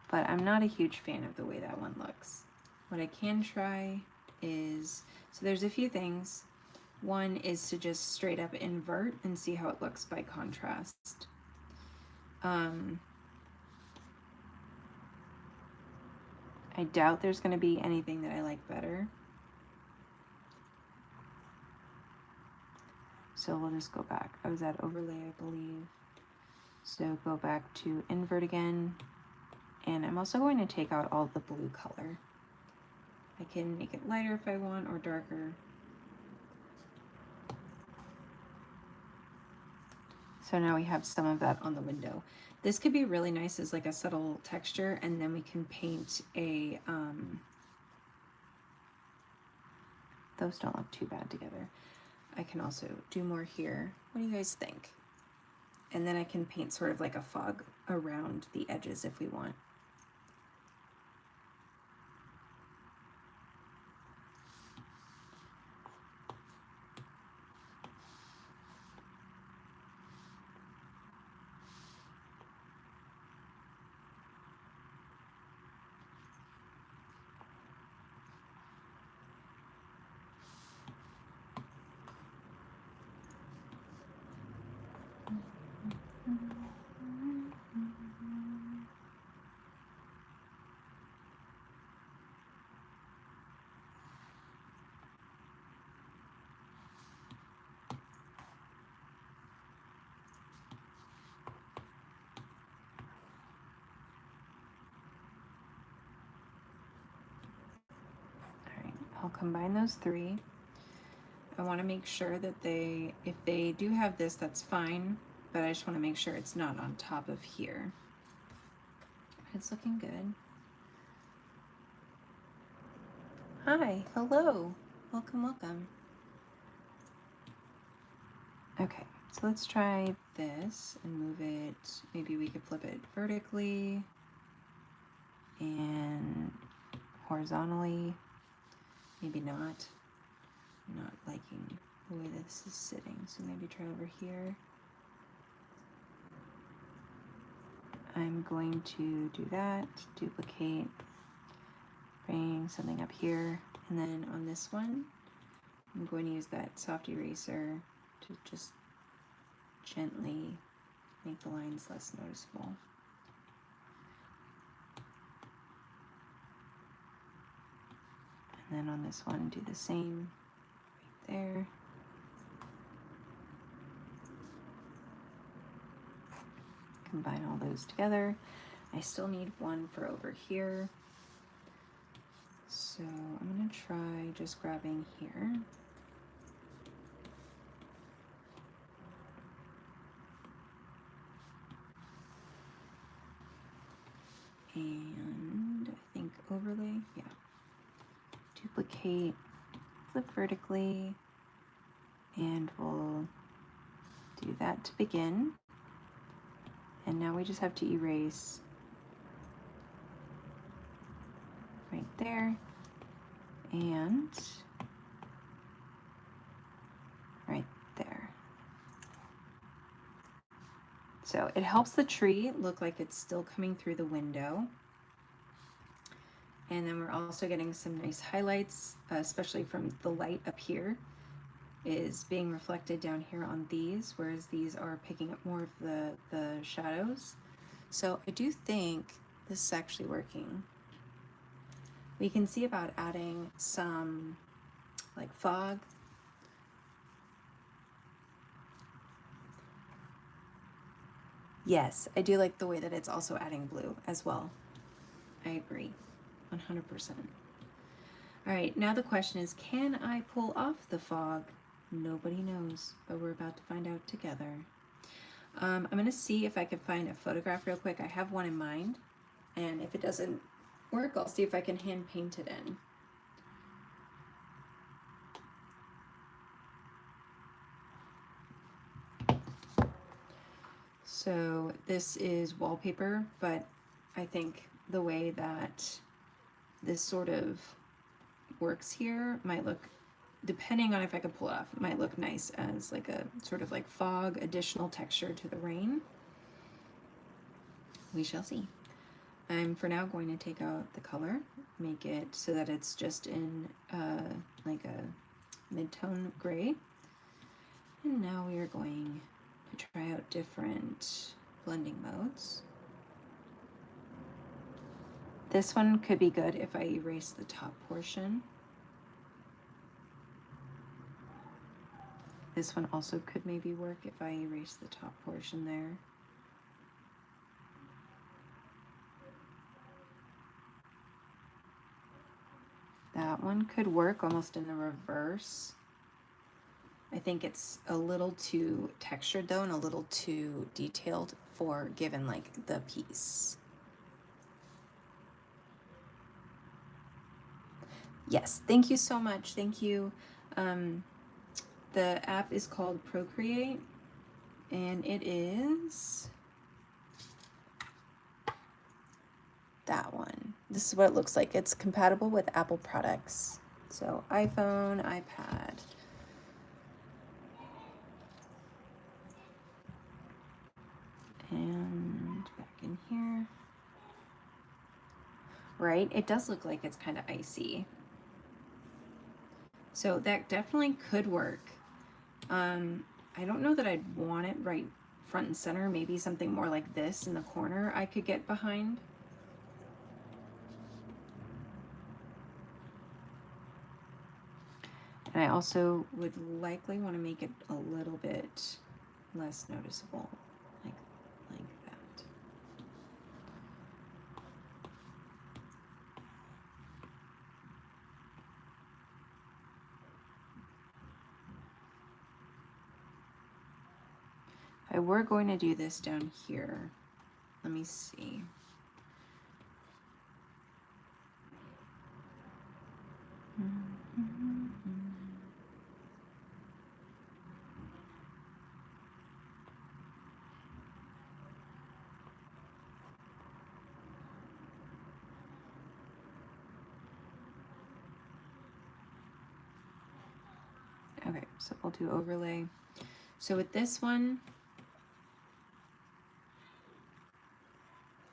But I'm not a huge fan of the way that one looks. What I can try is, so there's a few things. One is to just straight up invert and see how it looks by contrast. I doubt there's going to be anything that I like better. So we'll just go back. I was at overlay, I believe. So go back to invert again. And I'm also going to take out all the blue color. I can make it lighter if I want, or darker. So now we have some of that on the window. This could be really nice as like a subtle texture, and then we can paint a, those don't look too bad together. I can also do more here. What do you guys think? And then I can paint sort of like a fog around the edges if we want. I'll combine those three. I want to make sure that if they do have this, that's fine, but I just want to make sure it's not on top of here. It's looking good. Hi, hello, welcome, welcome. Okay, so let's try this and move it. Maybe we could flip it vertically and horizontally. Maybe not. I'm not liking the way this is sitting, so maybe try over here. I'm going to do that, duplicate, bring something up here, and then on this one, I'm going to use that soft eraser to just gently make the lines less noticeable. And then on this one, do the same right there. Combine all those together. I still need one for over here. So I'm going to try just grabbing here. And I think overlay, yeah. Duplicate, flip vertically, and we'll do that to begin. And now we just have to erase right there and right there. So it helps the tree look like it's still coming through the window. And then we're also getting some nice highlights, especially from the light up here is being reflected down here on these, whereas these are picking up more of the shadows. So I do think this is actually working. We can see about adding some like fog. Yes, I do like the way that it's also adding blue as well. I agree, 100%. All right, now the question is, can I pull off the fog? Nobody knows, but we're about to find out together. I'm gonna see if I can find a photograph real quick. I have one in mind, and if it doesn't work, I'll see if I can hand paint it in. So this is wallpaper, but I think the way that this sort of works here might look, depending on if I can pull it off, it might look nice as like a sort of like fog, additional texture to the rain. We shall see. I'm for now going to take out the color, make it so that it's just in like a mid-tone gray. And now we are going to try out different blending modes. This one could be good if I erase the top portion. This one also could maybe work if I erase the top portion there. That one could work almost in the reverse. I think it's a little too textured though and a little too detailed for given like the piece. Yes, thank you so much. Thank you. The app is called PROCREATE, and it is that one. This is what it looks like. It's compatible with Apple products. So iPhone, iPad. And back in here. Right, it does look like it's kind of icy. So that definitely could work. I don't know that I'd want it right front and center. Maybe something more like this in the corner I could get behind. And I also would likely want to make it a little bit less noticeable, like that. If I were going to do this down here, let me see. Okay, so we'll do overlay. So with this one,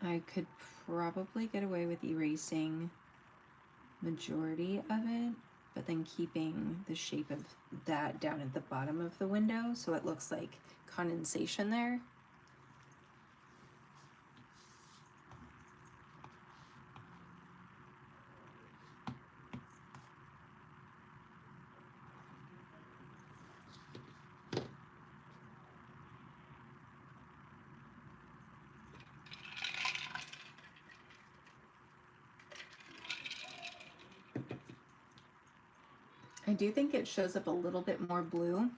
I could probably get away with erasing majority of it, but then keeping the shape of that down at the bottom of the window so it looks like condensation there. I do think it shows up a little bit more blue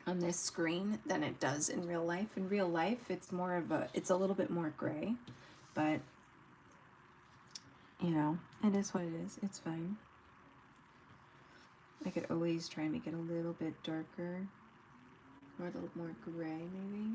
on this screen than it does in real life. In real life, it's more of it's a little bit more gray, but you know, it is what it is. It's fine. I could always try and make it a little bit darker or a little more gray maybe.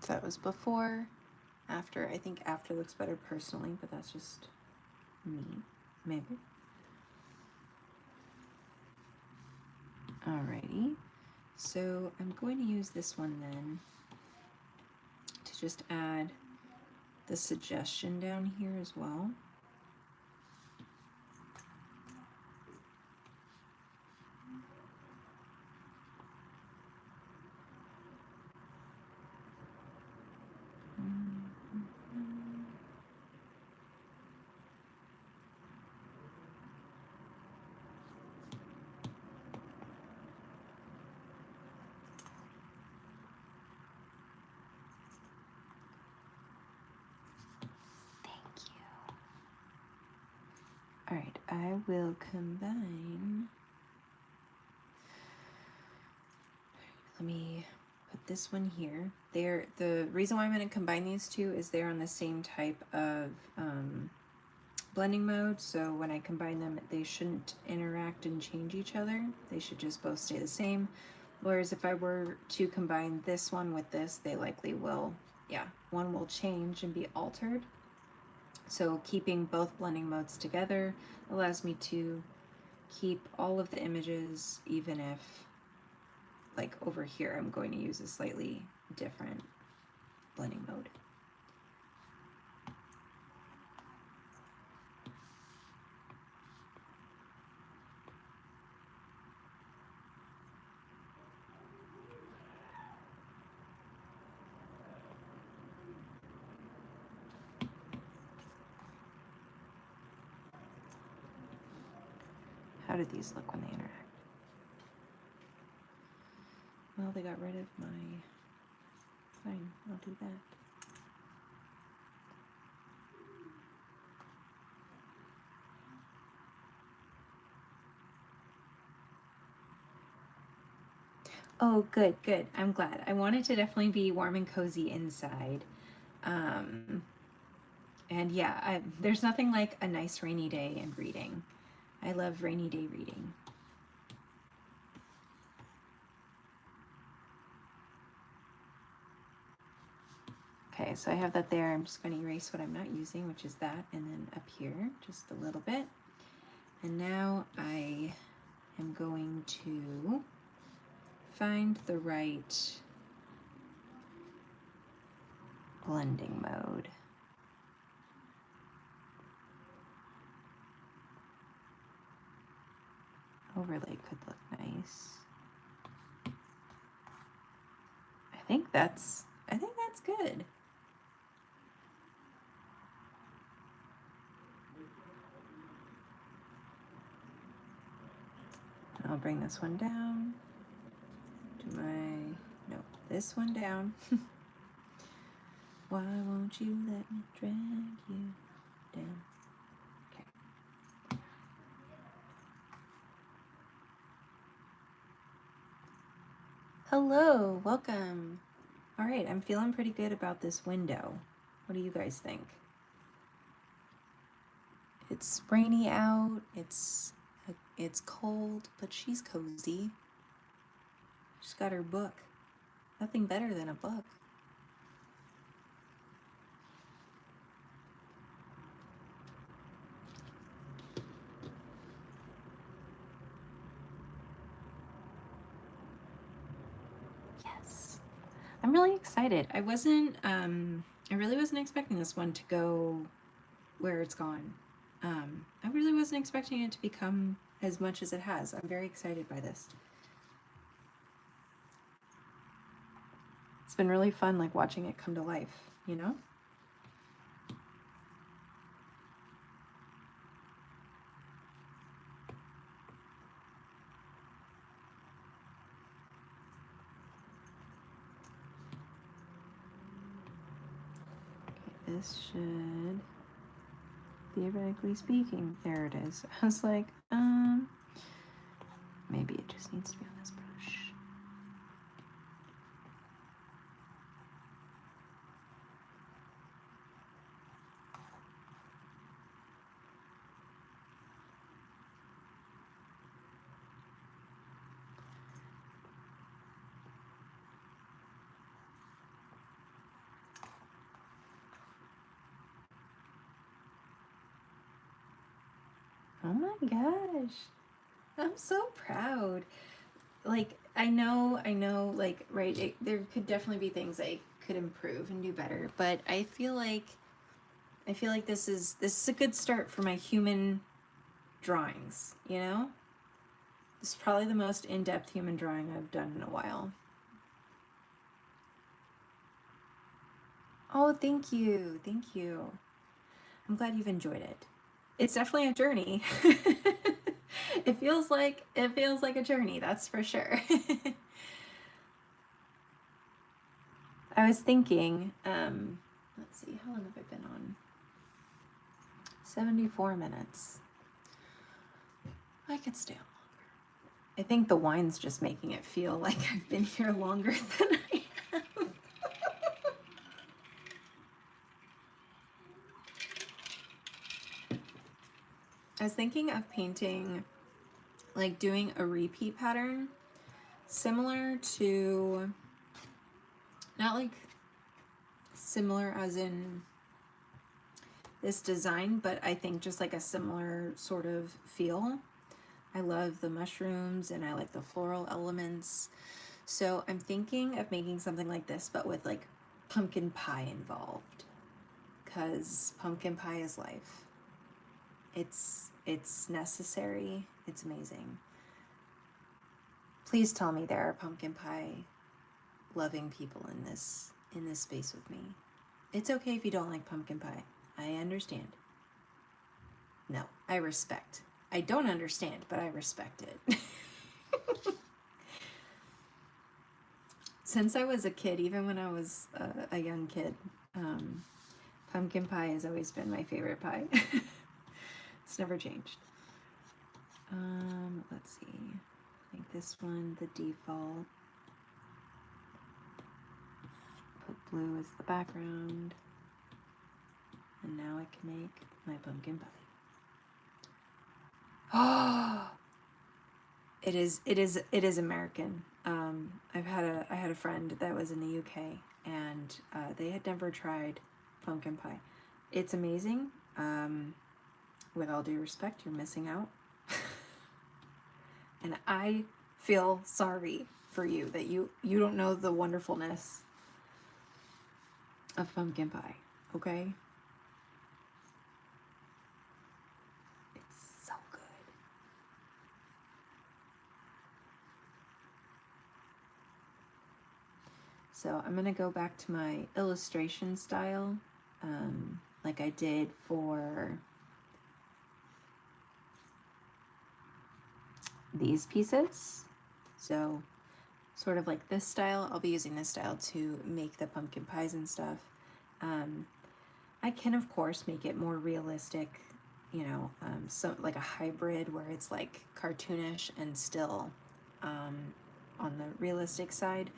So that was before, after. I think after looks better personally, but that's just me, maybe. Alrighty, so I'm going to use this one then to just add the suggestion down here as well. All right, I will combine. Let me put this one here. The reason why I'm going to combine these two is they're on the same type of blending mode. So when I combine them, they shouldn't interact and change each other. They should just both stay the same. Whereas if I were to combine this one with this, they likely will, yeah, one will change and be altered. So keeping both blending modes together allows me to keep all of the images, even if, like over here, I'm going to use a slightly different blending mode. How did these look when they interact? Well, they got rid of my... Fine, I'll do that. Oh, good, good. I'm glad. I want it to definitely be warm and cozy inside. And yeah, there's nothing like a nice rainy day and reading. I love rainy day reading. Okay, so I have that there. I'm just going to erase what I'm not using, which is that, and then up here, just a little bit. And now I am going to find the right blending mode. Overlay could look nice. I think that's good. I'll bring this one down to this one down. Why won't you let me drag you down? Okay. Hello, welcome. All right, I'm feeling pretty good about this window. What do you guys think? It's rainy out, it's cold, but she's cozy. She's got her book. Nothing better than a book. Yes. I'm really excited. I really wasn't expecting this one to go where it's gone. I really wasn't expecting it to become as much as it has. I'm very excited by this. It's been really fun, like watching it come to life, you know? Okay, this should, theoretically speaking, there it is. I was like, maybe it just needs to be on this brush. Oh my gosh. I'm so proud. Like, I know, like, right, there could definitely be things I could improve and do better, but I feel like this is a good start for my human drawings, you know? This is probably the most in-depth human drawing I've done in a while. Oh, thank you. Thank you. I'm glad you've enjoyed it. It's definitely a journey. It feels like a journey, that's for sure. I was thinking, let's see, how long have I been on? 74 minutes. I could stay on longer. I think the wine's just making it feel like I've been here longer than I have. I was thinking of painting, like doing a repeat pattern similar to, not like similar as in this design, but I think just like a similar sort of feel. I love the mushrooms and I like the floral elements. So I'm thinking of making something like this, but with like pumpkin pie involved, because pumpkin pie is life. It's necessary. It's amazing. Please tell me there are pumpkin pie loving people in this space with me. It's okay if you don't like pumpkin pie. I understand. No, I respect. I don't understand, but I respect it. Since I was a kid, even when I was a young kid, pumpkin pie has always been my favorite pie. It's never changed. Let's see. I think this one, the default. Put blue as the background. And now I can make my pumpkin pie. Oh, it is American. I had a friend that was in the UK, and they had never tried pumpkin pie. It's amazing. With all due respect, you're missing out. And I feel sorry for you, that you don't know the wonderfulness of pumpkin pie, okay? It's so good. So I'm gonna go back to my illustration style, like I did for these pieces. So sort of like this style, I'll be using this style to make the pumpkin pies and stuff. I can of course make it more realistic, you know, so like a hybrid where it's like cartoonish and still on the realistic side.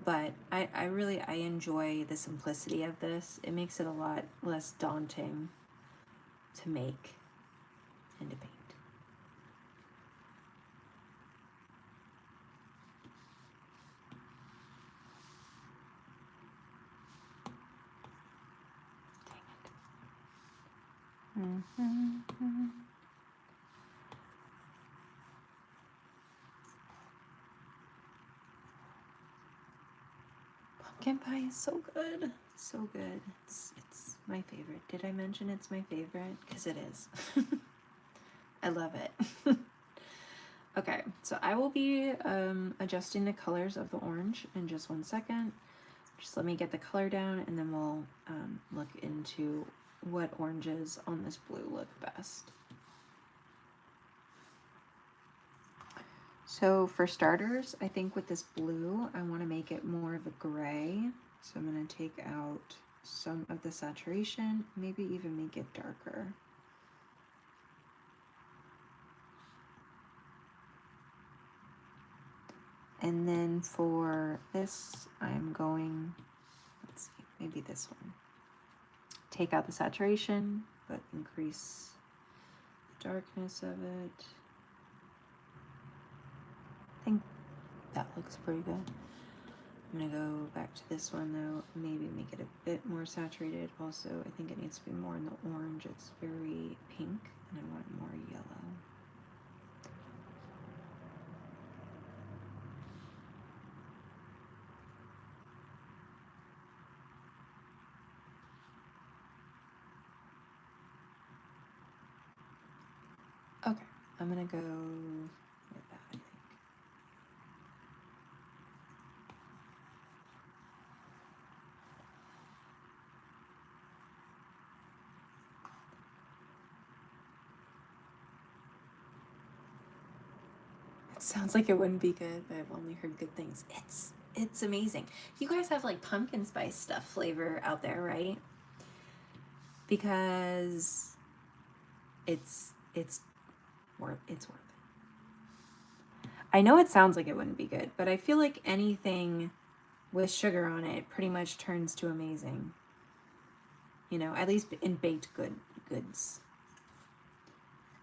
But I really enjoy the simplicity of this. It makes it a lot less daunting to make and to paint. Dang it. Mm-hmm. Pumpkin pie is so good. So good. It's my favorite. Did I mention it's my favorite? Because it is. I love it. Okay, so I will be adjusting the colors of the orange in just 1 second. Just let me get the color down and then we'll look into what oranges on this blue look best. So for starters, I think with this blue, I want to make it more of a gray. So I'm going to take out some of the saturation, maybe even make it darker. And then for this, I'm going, let's see, maybe this one. Take out the saturation, but increase the darkness of it. I think that looks pretty good. I'm gonna go back to this one though, maybe make it a bit more saturated. Also, I think it needs to be more in the orange. It's very pink and I want it more yellow. Okay, I'm gonna go with that, I think. It sounds like it wouldn't be good, but I've only heard good things. It's amazing. You guys have like pumpkin spice stuff flavor out there, right? Because it's worth it. I know it sounds like it wouldn't be good, but I feel like anything with sugar on it pretty much turns to amazing. You know, at least in baked goods.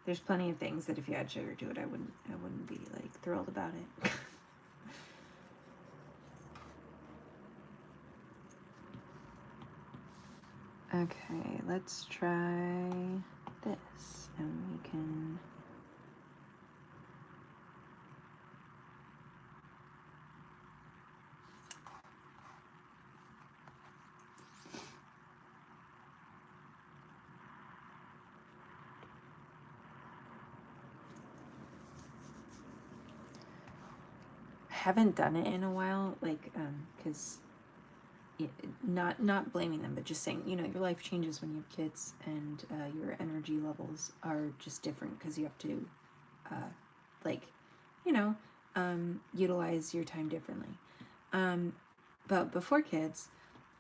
There's plenty of things that if you add sugar to it, I wouldn't be like thrilled about it. Okay, let's try this, and we can. Haven't done it in a while, like because not blaming them, but just saying, you know, your life changes when you have kids, and your energy levels are just different because you have to like, you know, utilize your time differently. But before kids,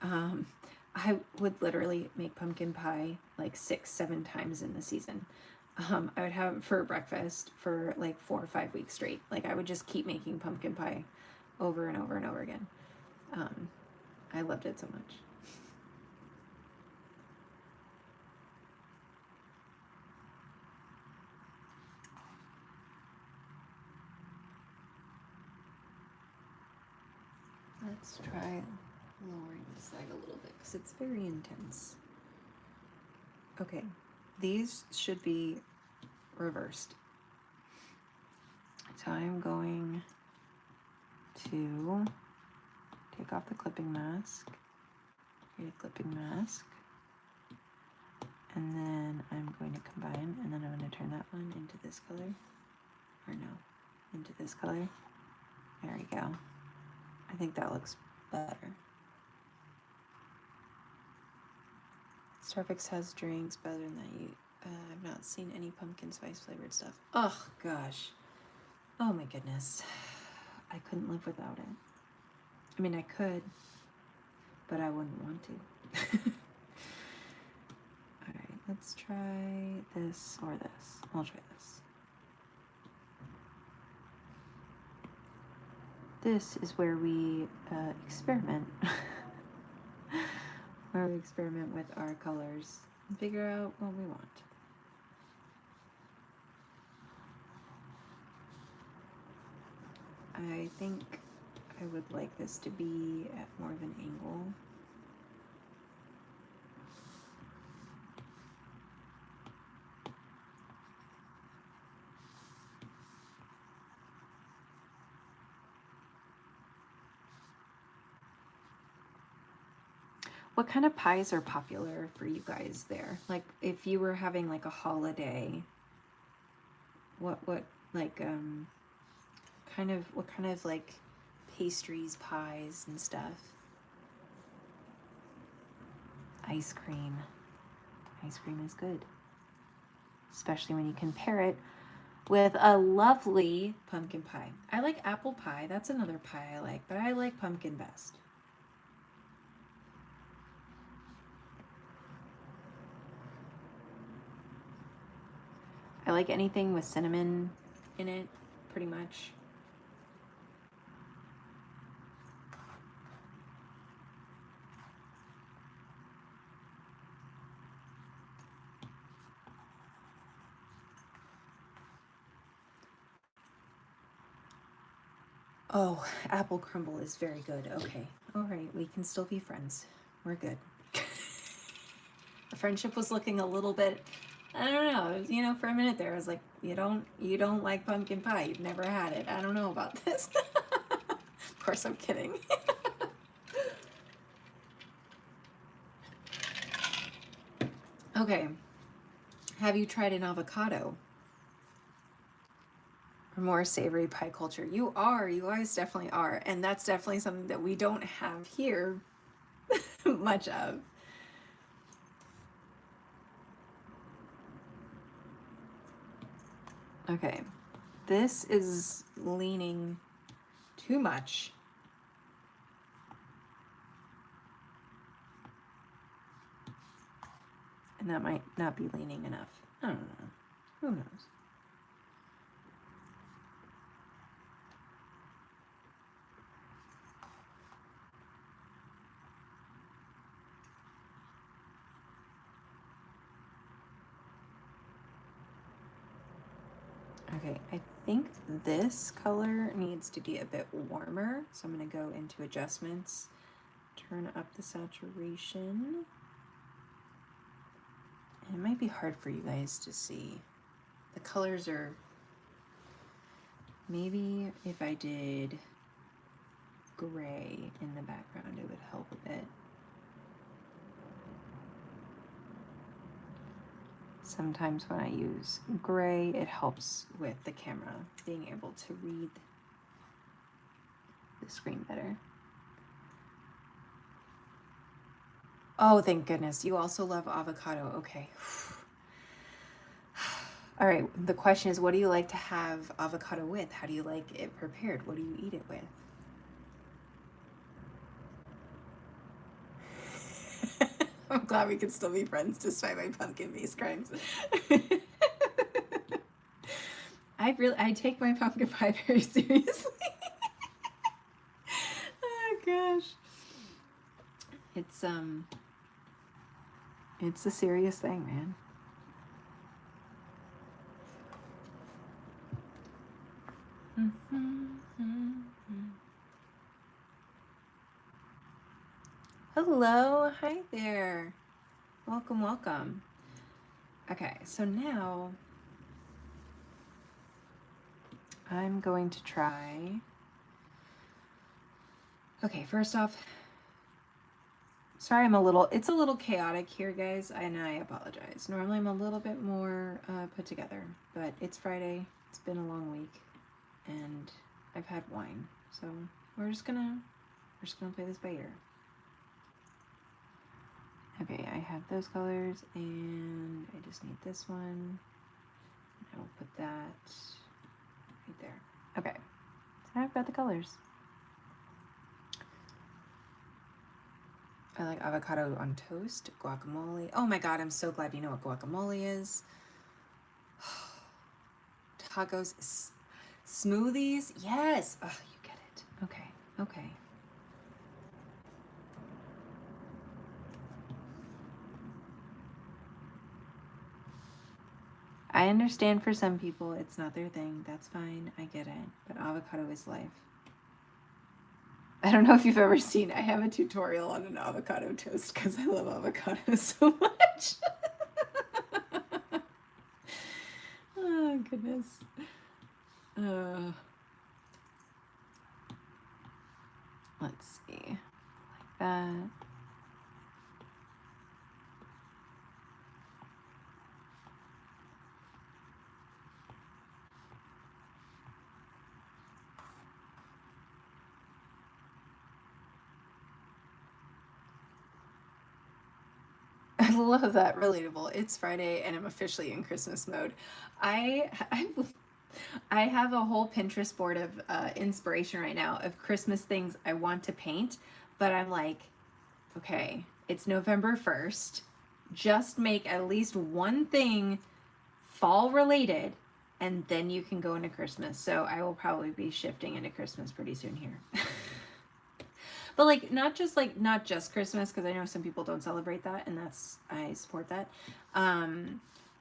I would literally make pumpkin pie like 6-7 times in the season. I would have it for breakfast for like 4 or 5 weeks straight. Like I would just keep making pumpkin pie over and over and over again. I loved it so much. Let's try lowering this side a little bit because it's very intense. Okay, these should be reversed. So I'm going to take off the clipping mask, create a clipping mask, and then I'm going to combine, and then I'm going to turn that one into this color, or no, into this color. There we go. I think that looks better. Starbucks has drinks better than that. I've not seen any pumpkin spice flavored stuff. Oh gosh. Oh my goodness. I couldn't live without it. I mean, I could, but I wouldn't want to. All right, let's try this or this. I'll try this. This is where we experiment. Where we experiment with our colors and figure out what we want. I think I would like this to be at more of an angle. What kind of pies are popular for you guys there? Like if you were having like a holiday, what like what kind of like pastries, pies and stuff? Ice cream. Ice cream is good. Especially when you can pair it with a lovely pumpkin pie. I like apple pie. That's another pie I like, but I like pumpkin best. I like anything with cinnamon in it, pretty much. Oh, apple crumble is very good. Okay. All right, we can still be friends. We're good. The friendship was looking a little bit, I don't know, you know, for a minute there I was like, you don't like pumpkin pie. You've never had it. I don't know about this. Of course I'm kidding. Okay. Have you tried an avocado? Or more savory pie culture? You guys definitely are. And that's definitely something that we don't have here much of. Okay, this is leaning too much. And that might not be leaning enough. I don't know. Who knows? Okay, I think this color needs to be a bit warmer. So I'm going to go into adjustments, turn up the saturation. And it might be hard for you guys to see. The colors are, maybe if I did gray in the background, it would help a bit. Sometimes when I use gray, it helps with the camera being able to read the screen better. Oh, thank goodness. You also love avocado. Okay. All right. The question is, what do you like to have avocado with? How do you like it prepared? What do you eat it with? I'm glad we can still be friends despite my pumpkin-based crimes. I take my pumpkin pie very seriously. Oh gosh. It's a serious thing, man. Hello, hi there. Welcome, welcome. Okay, so now I'm going to try Okay, first off, sorry it's a little chaotic here, guys, and I apologize. Normally I'm a little bit more put together, but it's Friday, it's been a long week, and I've had wine, so we're just gonna play this by ear. Okay, I have those colors, and I just need this one. I will put that right there. Okay, so now I've got the colors. I like avocado on toast, guacamole. Oh my god, I'm so glad you know what guacamole is. Tacos, smoothies, yes. Oh, you get it. Okay, okay. I understand for some people it's not their thing. That's fine. I get it. But avocado is life. I don't know if you've ever seen, I have a tutorial on an avocado toast because I love avocado so much. Oh, goodness. Let's see. Like that. I love that. Relatable. It's Friday and I'm officially in Christmas mode. I have a whole Pinterest board of inspiration right now of Christmas things I want to paint, but I'm like, okay, it's November 1st. Just make at least one thing fall related and then you can go into Christmas. So I will probably be shifting into Christmas pretty soon here. But not just Christmas, because I know some people don't celebrate that, and I support that.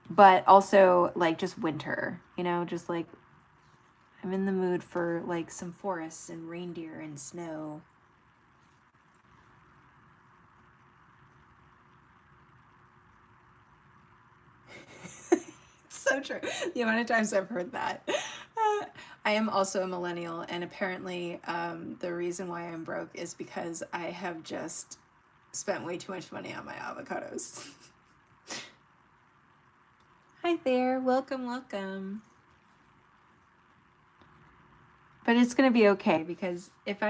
But also just winter, just I'm in the mood for some forests and reindeer and snow. So true. The amount of times I've heard that. I am also a millennial, and apparently the reason why I'm broke is because I have just spent way too much money on my avocados. Hi there. Welcome, welcome. But it's going to be okay because if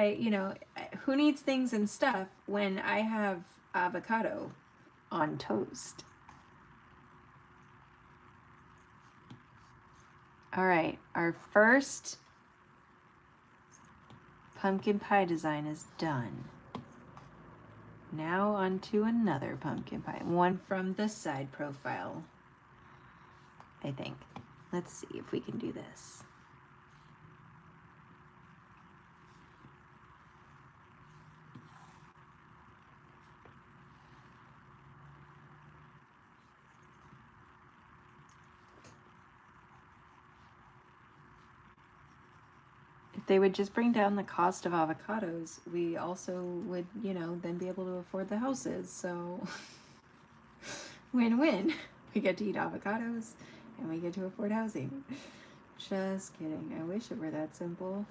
who needs things and stuff when I have avocado on toast? All right, our first pumpkin pie design is done. Now on to another pumpkin pie, one from the side profile, I think. Let's see if we can do this. If they would just bring down the cost of avocados, we also would, then be able to afford the houses. So win-win. We get to eat avocados and we get to afford housing. Just kidding. I wish it were that simple.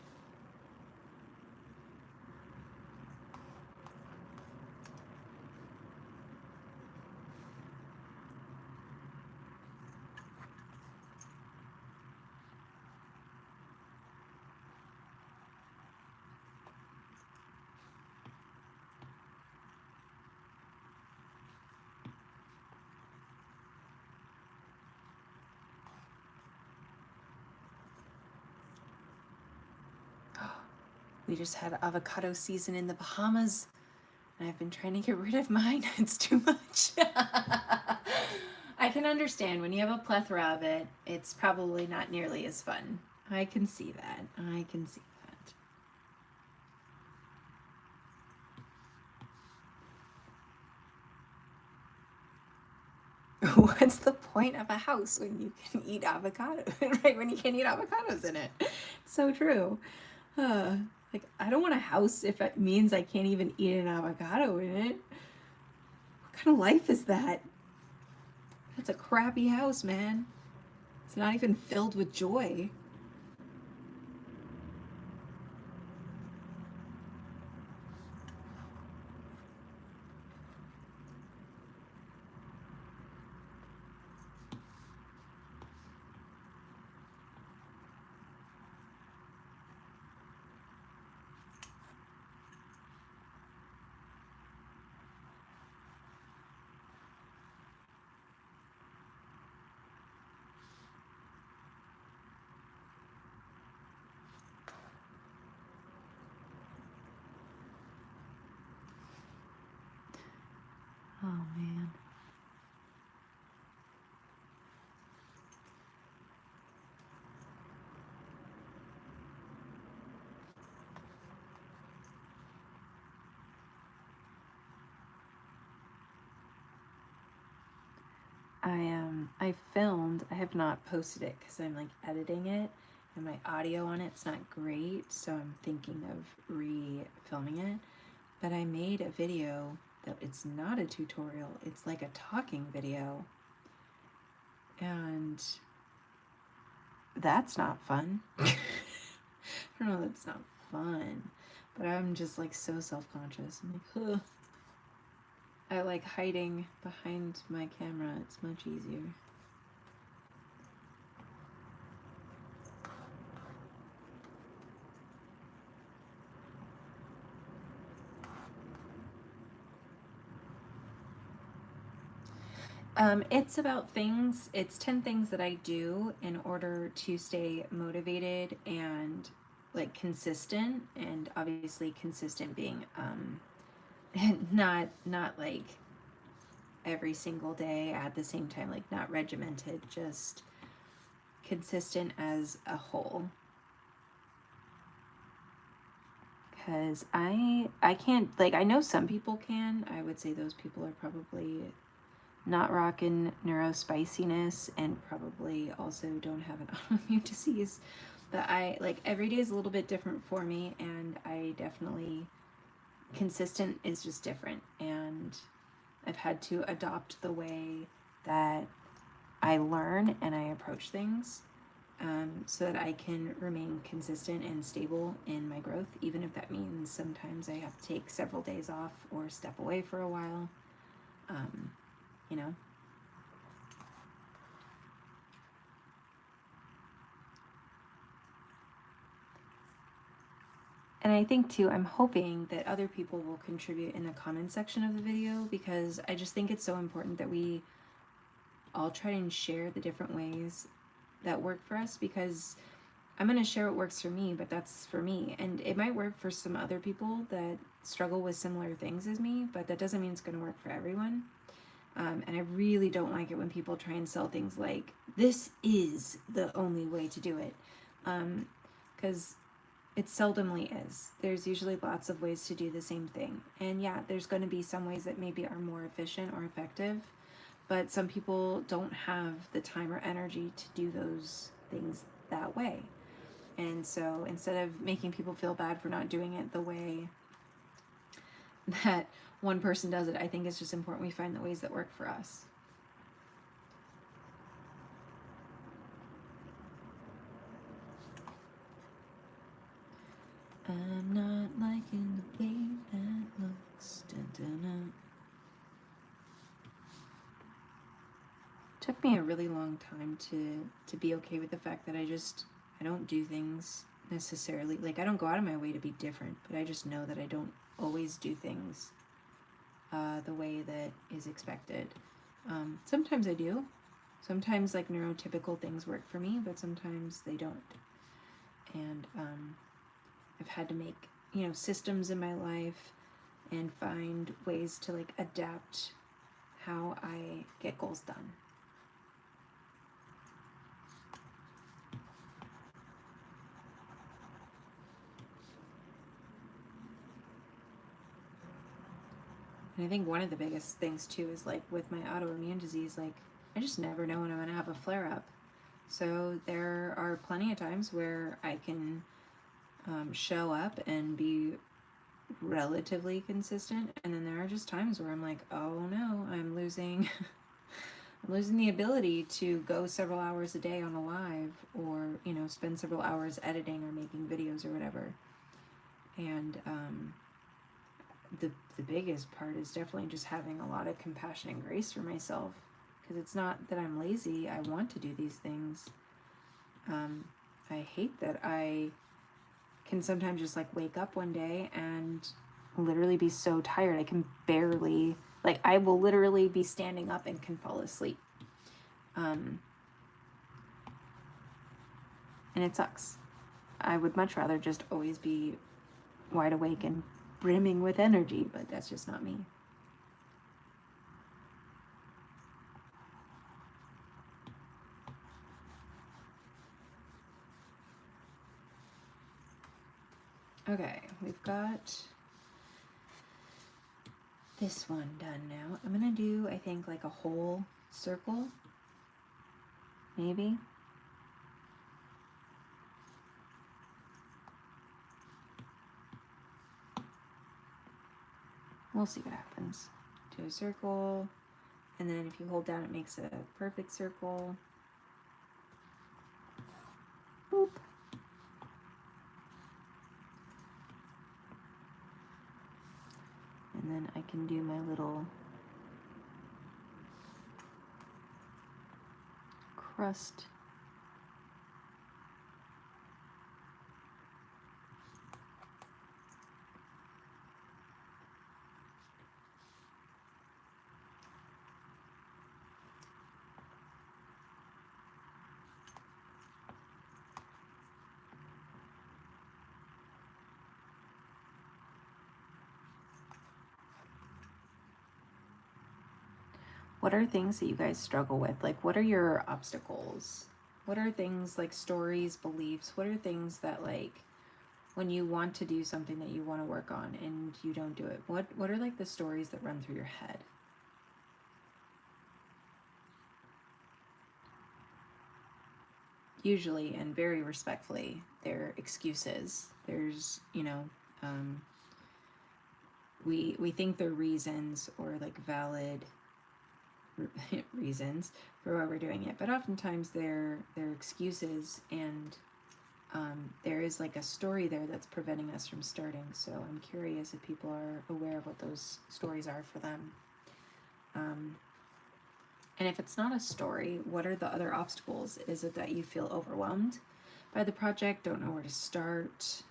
We just had avocado season in the Bahamas, and I've been trying to get rid of mine. It's too much. I can understand when you have a plethora of it, it's probably not nearly as fun. I can see that. I can see that. What's the point of a house when you can eat avocado, right? When you can't eat avocados in it. It's so true. I don't want a house if it means I can't even eat an avocado in it. What kind of life is that? That's a crappy house, man. It's not even filled with joy. Oh man. I filmed, I have not posted it because I'm like editing it and my audio on it's not great, so I'm thinking of re-filming it. But I made a video that it's not a tutorial, it's like a talking video. And that's not fun. I don't know, that's not fun. But I'm just like so self-conscious. I'm like, ugh. I like hiding behind my camera, it's much easier. It's about things, it's 10 things that I do in order to stay motivated and like consistent, and obviously consistent being not like every single day at the same time, like not regimented, just consistent as a whole. Because I can't, like, I know some people can. I would say those people are probably not rocking neurospiciness and probably also don't have an autoimmune disease. But I, like, every day is a little bit different for me, and I definitely, consistent is just different. And I've had to adopt the way that I learn and I approach things, so that I can remain consistent and stable in my growth, even if that means sometimes I have to take several days off or step away for a while. You know? And I think too, I'm hoping that other people will contribute in the comment section of the video, because I just think it's so important that we all try and share the different ways that work for us, because I'm going to share what works for me, but that's for me. And it might work for some other people that struggle with similar things as me, but that doesn't mean it's going to work for everyone. And I really don't like it when people try and sell things like, this is the only way to do it. Because it seldomly is. There's usually lots of ways to do the same thing. And yeah, there's going to be some ways that maybe are more efficient or effective, but some people don't have the time or energy to do those things that way. And so instead of making people feel bad for not doing it the way that one person does it, I think it's just important we find the ways that work for us. I'm not liking the way that looks. Dun, dun, dun. Took me a really long time to be okay with the fact that I don't do things necessarily, like, I don't go out of my way to be different, but I just know that I don't always do things the way that is expected. Sometimes I do. Sometimes, like, neurotypical things work for me, but sometimes they don't. And I've had to make, systems in my life and find ways to, like, adapt how I get goals done. And I think one of the biggest things too is, like, with my autoimmune disease, like, I just never know when I'm gonna have a flare up. So there are plenty of times where I can show up and be relatively consistent, and then there are just times where I'm like, oh no, I'm losing I'm losing the ability to go several hours a day on a live, or spend several hours editing or making videos or whatever. And the biggest part is definitely just having a lot of compassion and grace for myself, because it's not that I'm lazy. I want to do these things. I hate that I can sometimes just, like, wake up one day and literally be so tired I can barely, like, I will literally be standing up and can fall asleep. And it sucks. I would much rather just always be wide awake and brimming with energy, but that's just not me. Okay, we've got this one done now. I'm gonna do, I think, like a whole circle, maybe. We'll see what happens. Do a circle, and then if you hold down, it makes a perfect circle. Boop. And then I can do my little crust. What are things that you guys struggle with? Like, what are your obstacles? What are things like stories, beliefs? What are things that, like, when you want to do something that you want to work on and you don't do it? What are like the stories that run through your head? Usually, and very respectfully, they're excuses. There's, we think they're reasons or like valid reasons for why we're doing it, but oftentimes they're excuses, and there is like a story there that's preventing us from starting. So I'm curious if people are aware of what those stories are for them. And if it's not a story, what are the other obstacles? Is it that you feel overwhelmed by the project, don't know where to start?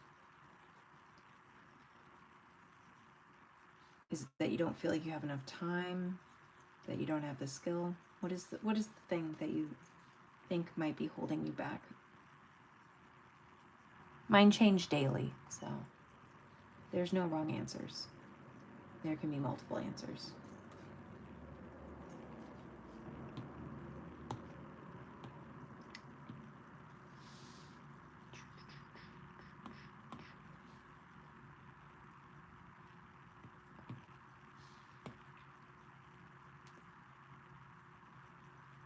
Is it that you don't feel like you have enough time, that you don't have the skill? What is the thing that you think might be holding you back? Mine change daily, so there's no wrong answers. There can be multiple answers.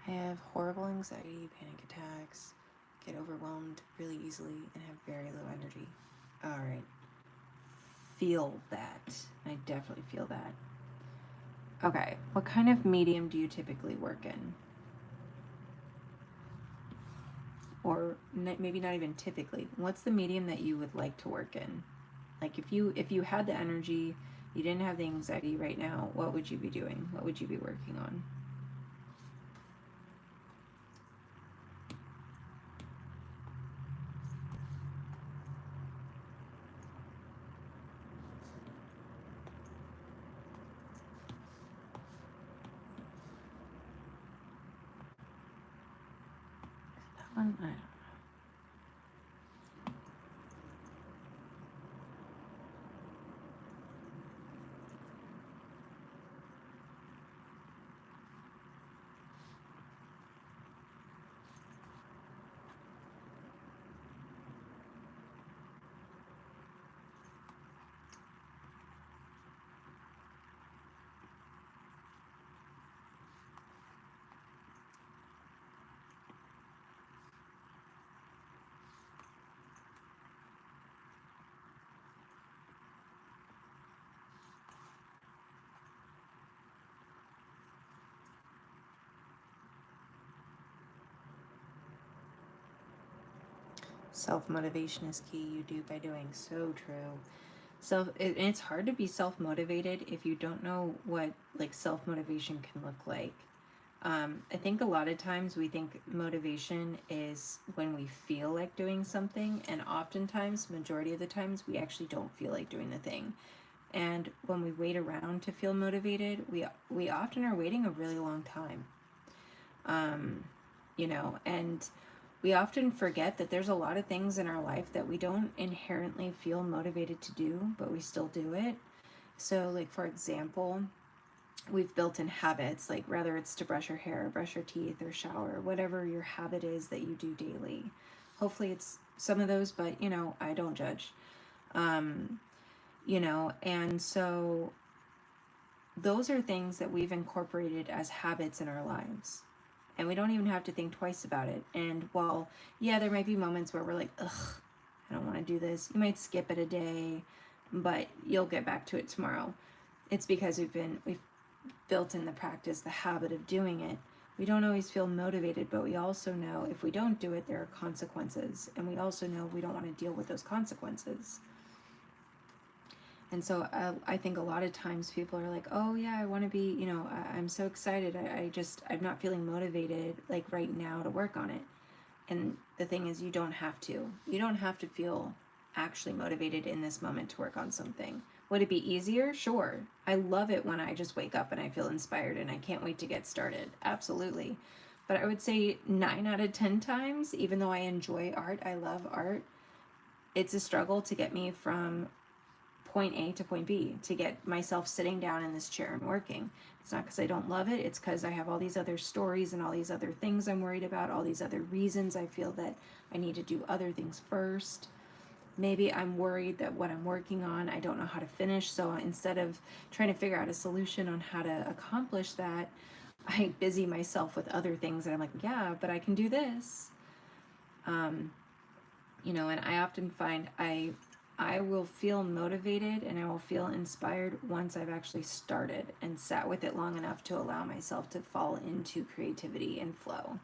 I have horrible anxiety, panic attacks, get overwhelmed really easily, and have very low energy. All right. Feel that. I definitely feel that. Okay. What kind of medium do you typically work in? Or maybe not even typically. What's the medium that you would like to work in? Like if you had the energy, you didn't have the anxiety right now, what would you be doing? What would you be working on? That one, I don't know. Self-motivation is key. You do by doing. So true. It's hard to be self-motivated if you don't know what like self-motivation can look like. I think a lot of times we think motivation is when we feel like doing something, and oftentimes, majority of the times, we actually don't feel like doing the thing. And when we wait around to feel motivated, we often are waiting a really long time. And we often forget that there's a lot of things in our life that we don't inherently feel motivated to do, but we still do it. So, like, for example, we've built in habits, like whether it's to brush your hair, brush your teeth, or shower, whatever your habit is that you do daily. Hopefully, it's some of those, but I don't judge. You know, and so those are things that we've incorporated as habits in our lives. And we don't even have to think twice about it. And while, yeah, there might be moments where we're like, ugh, I don't want to do this. You might skip it a day, but you'll get back to it tomorrow. It's because we've built in the practice, the habit of doing it. We don't always feel motivated, but we also know if we don't do it, there are consequences. And we also know we don't want to deal with those consequences. And so I think a lot of times people are like, oh yeah, I want to be, you know, I'm so excited. I'm not feeling motivated like right now to work on it. And the thing is, you don't have to. You don't have to feel actually motivated in this moment to work on something. Would it be easier? Sure. I love it when I just wake up and I feel inspired and I can't wait to get started. Absolutely. But I would say 9 out of 10 times, even though I enjoy art, I love art, it's a struggle to get me from point A to point B, to get myself sitting down in this chair and working. It's not because I don't love it, it's because I have all these other stories and all these other things I'm worried about, all these other reasons I feel that I need to do other things first. Maybe I'm worried that what I'm working on, I don't know how to finish, so instead of trying to figure out a solution on how to accomplish that, I busy myself with other things and I'm like, yeah, but I can do this. You know, and I often find I will feel motivated and I will feel inspired once I've actually started and sat with it long enough to allow myself to fall into creativity and flow.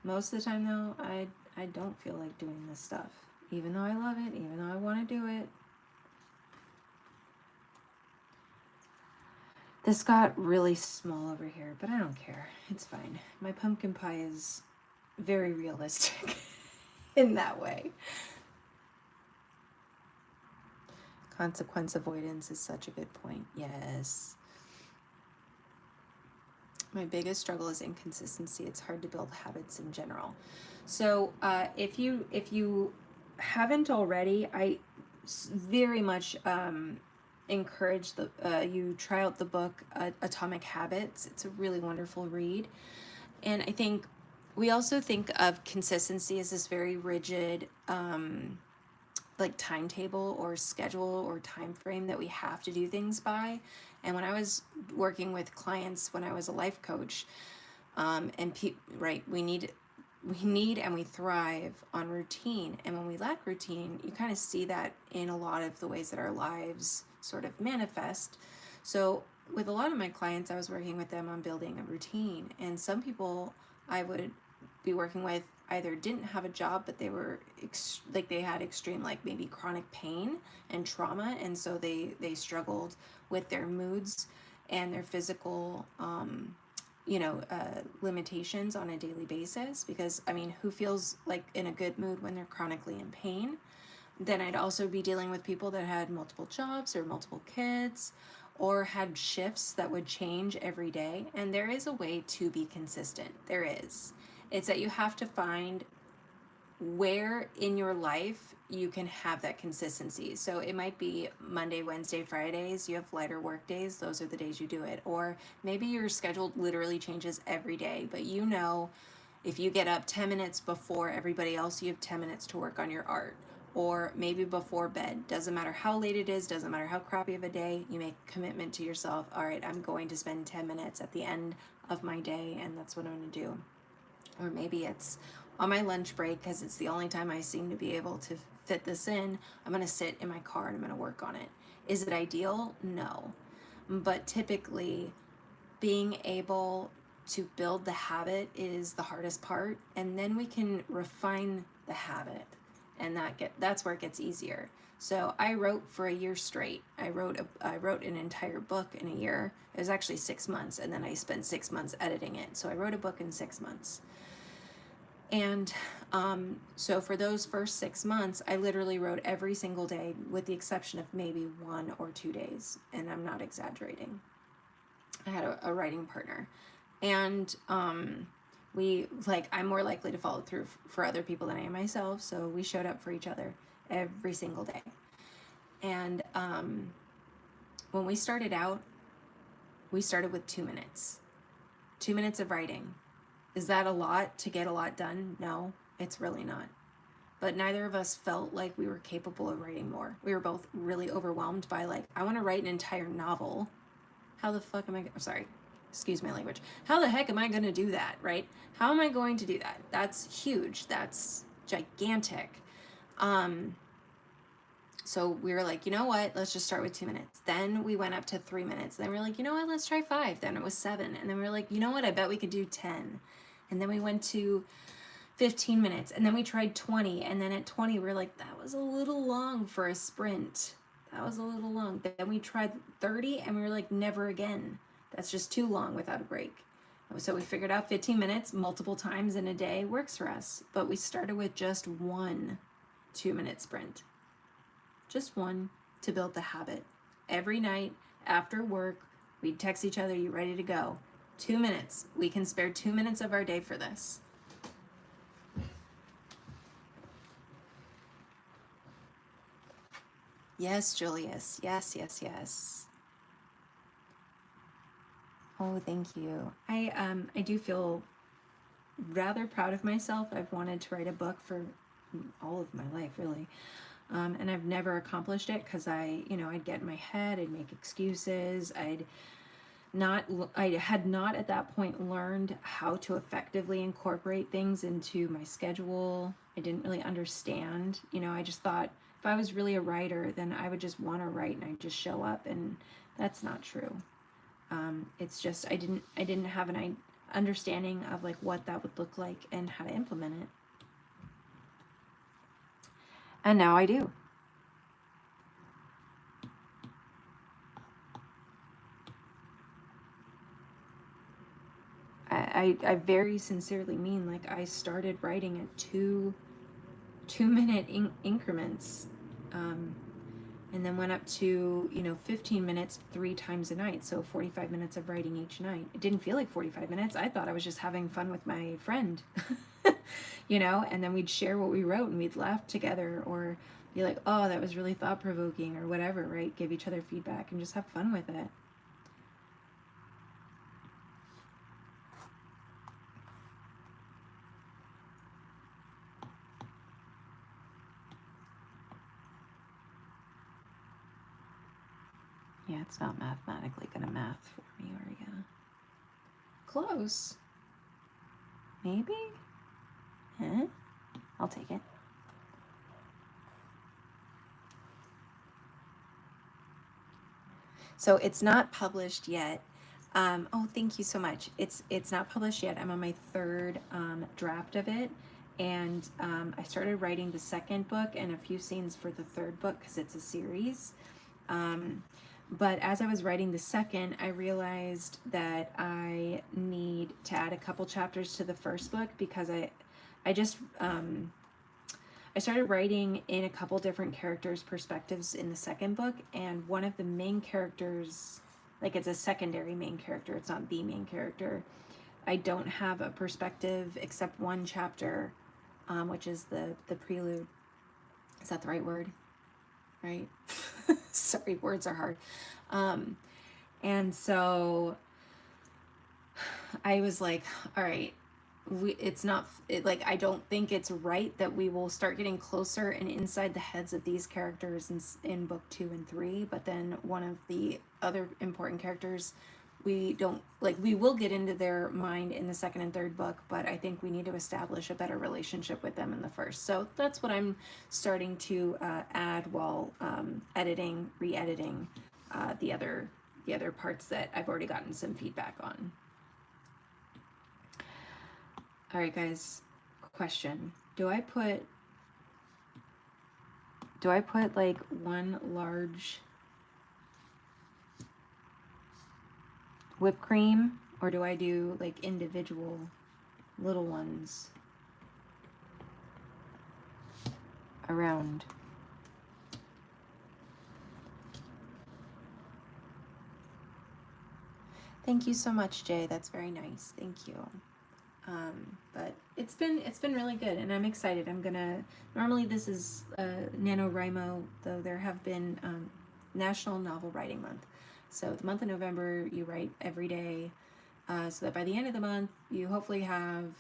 Most of the time though, I don't feel like doing this stuff. Even though I love it, even though I want to do it. This got really small over here, but I don't care. It's fine. My pumpkin pie is very realistic in that way. Consequence avoidance is such a good point. Yes. My biggest struggle is inconsistency. It's hard to build habits in general. So if you haven't already, I very much encourage you try out the book Atomic Habits. It's a really wonderful read. And I think we also think of consistency as this very rigid like timetable or schedule or time frame that we have to do things by. And when I was working with clients, when I was a life coach, right, we need and we thrive on routine. And when we lack routine, you kind of see that in a lot of the ways that our lives sort of manifest. So with a lot of my clients, I was working with them on building a routine. And some people I would be working with either didn't have a job, but they were like they had extreme, like maybe chronic pain and trauma, and so they struggled with their moods and their physical limitations on a daily basis. Because I mean, who feels like in a good mood when they're chronically in pain? Then I'd also be dealing with people that had multiple jobs or multiple kids or had shifts that would change every day. And there is a way to be consistent. There is. It's that you have to find where in your life you can have that consistency. So it might be Monday, Wednesday, Fridays, you have lighter work days, those are the days you do it. Or maybe your schedule literally changes every day, but you know if you get up 10 minutes before everybody else, you have 10 minutes to work on your art. Or maybe before bed, doesn't matter how late it is, doesn't matter how crappy of a day, you make a commitment to yourself, all right, I'm going to spend 10 minutes at the end of my day, and that's what I'm going to do. Or maybe it's on my lunch break, because it's the only time I seem to be able to fit this in, I'm going to sit in my car and I'm going to work on it. Is it ideal? No. But typically, being able to build the habit is the hardest part, and then we can refine the habit, and that's where it gets easier. So I wrote for a year straight. I wrote an entire book in a year. It was actually 6 months, and then I spent 6 months editing it. So I wrote a book in 6 months. And so for those first 6 months, I literally wrote every single day, with the exception of maybe 1 or 2 days, and I'm not exaggerating. I had a writing partner, and I'm more likely to follow through for other people than I am myself, so we showed up for each other every single day. And when we started out, we started with 2 minutes. 2 minutes of writing. Is that a lot to get a lot done? No, it's really not. but neither of us felt like we were capable of writing more. We were both really overwhelmed by like, I want to write an entire novel. How the fuck am I, sorry, excuse my language. How the heck am I going to do that, right? How am I going to do that? That's huge. That's gigantic. So we were like, you know what? Let's just start with 2 minutes. Then we went up to 3 minutes. Then we were like, you know what? Let's try 5. Then it was 7. And then we were like, you know what? I bet we could do 10. And then we went to 15 minutes. And then we tried 20. And then at 20, we were like, that was a little long for a sprint. That was a little long. Then we tried 30 and we were like, never again. That's just too long without a break. So we figured out 15 minutes multiple times in a day works for us. But we started with just 1 2-minute sprint. Just 1 to build the habit. Every night after work, we'd text each other, you ready to go? 2 minutes. We can spare 2 minutes of our day for this. Yes, Julius. Yes, yes, yes. Oh, thank you. I do feel rather proud of myself. I've wanted to write a book for all of my life, really. And I've never accomplished it because I'd get in my head, I'd make excuses, I had not at that point learned how to effectively incorporate things into my schedule. I didn't really understand, I just thought if I was really a writer, then I would just want to write and I'd just show up, and that's not true. It's just I didn't have an understanding of like what that would look like and how to implement it. And now I do. I very sincerely mean, like, I started writing at 2 minute increments, and then went up to 15 minutes 3 times a night, so 45 minutes of writing each night. It didn't feel like 45 minutes. I thought I was just having fun with my friend. And then we'd share what we wrote and we'd laugh together, or be like, oh, that was really thought-provoking, or whatever, right? Give each other feedback and just have fun with it. Yeah, it's not mathematically gonna math for me, are ya? Close. Maybe? Huh? I'll take it. So it's not published yet. Oh, thank you so much. It's not published yet. I'm on my 3rd draft of it, and I started writing the 2nd book and a few scenes for the 3rd book because it's a series. But as I was writing the 2nd, I realized that I need to add a couple chapters to the 1st book because I started writing in a couple different characters' perspectives in the 2nd book, and one of the main characters, like, it's a secondary main character, it's not the main character. I don't have a perspective except one chapter, which is the prelude. Is that the right word? Right? Sorry, words are hard. And so I was like, all right, I don't think it's right that we will start getting closer and inside the heads of these characters in book 2 and 3, but then one of the other important characters, we will get into their mind in the 2nd and 3rd book, but I think we need to establish a better relationship with them in the 1st. So that's what I'm starting to add while re-editing the other parts that I've already gotten some feedback on. All right, guys, question. Do I put like one large whipped cream, or do I do like individual little ones around? Thank you so much, Jay. That's very nice. Thank you. But it's been really good, and I'm excited. Normally this is NaNoWriMo, though there have been National Novel Writing Month. So the month of November, you write every day, so that by the end of the month, you hopefully have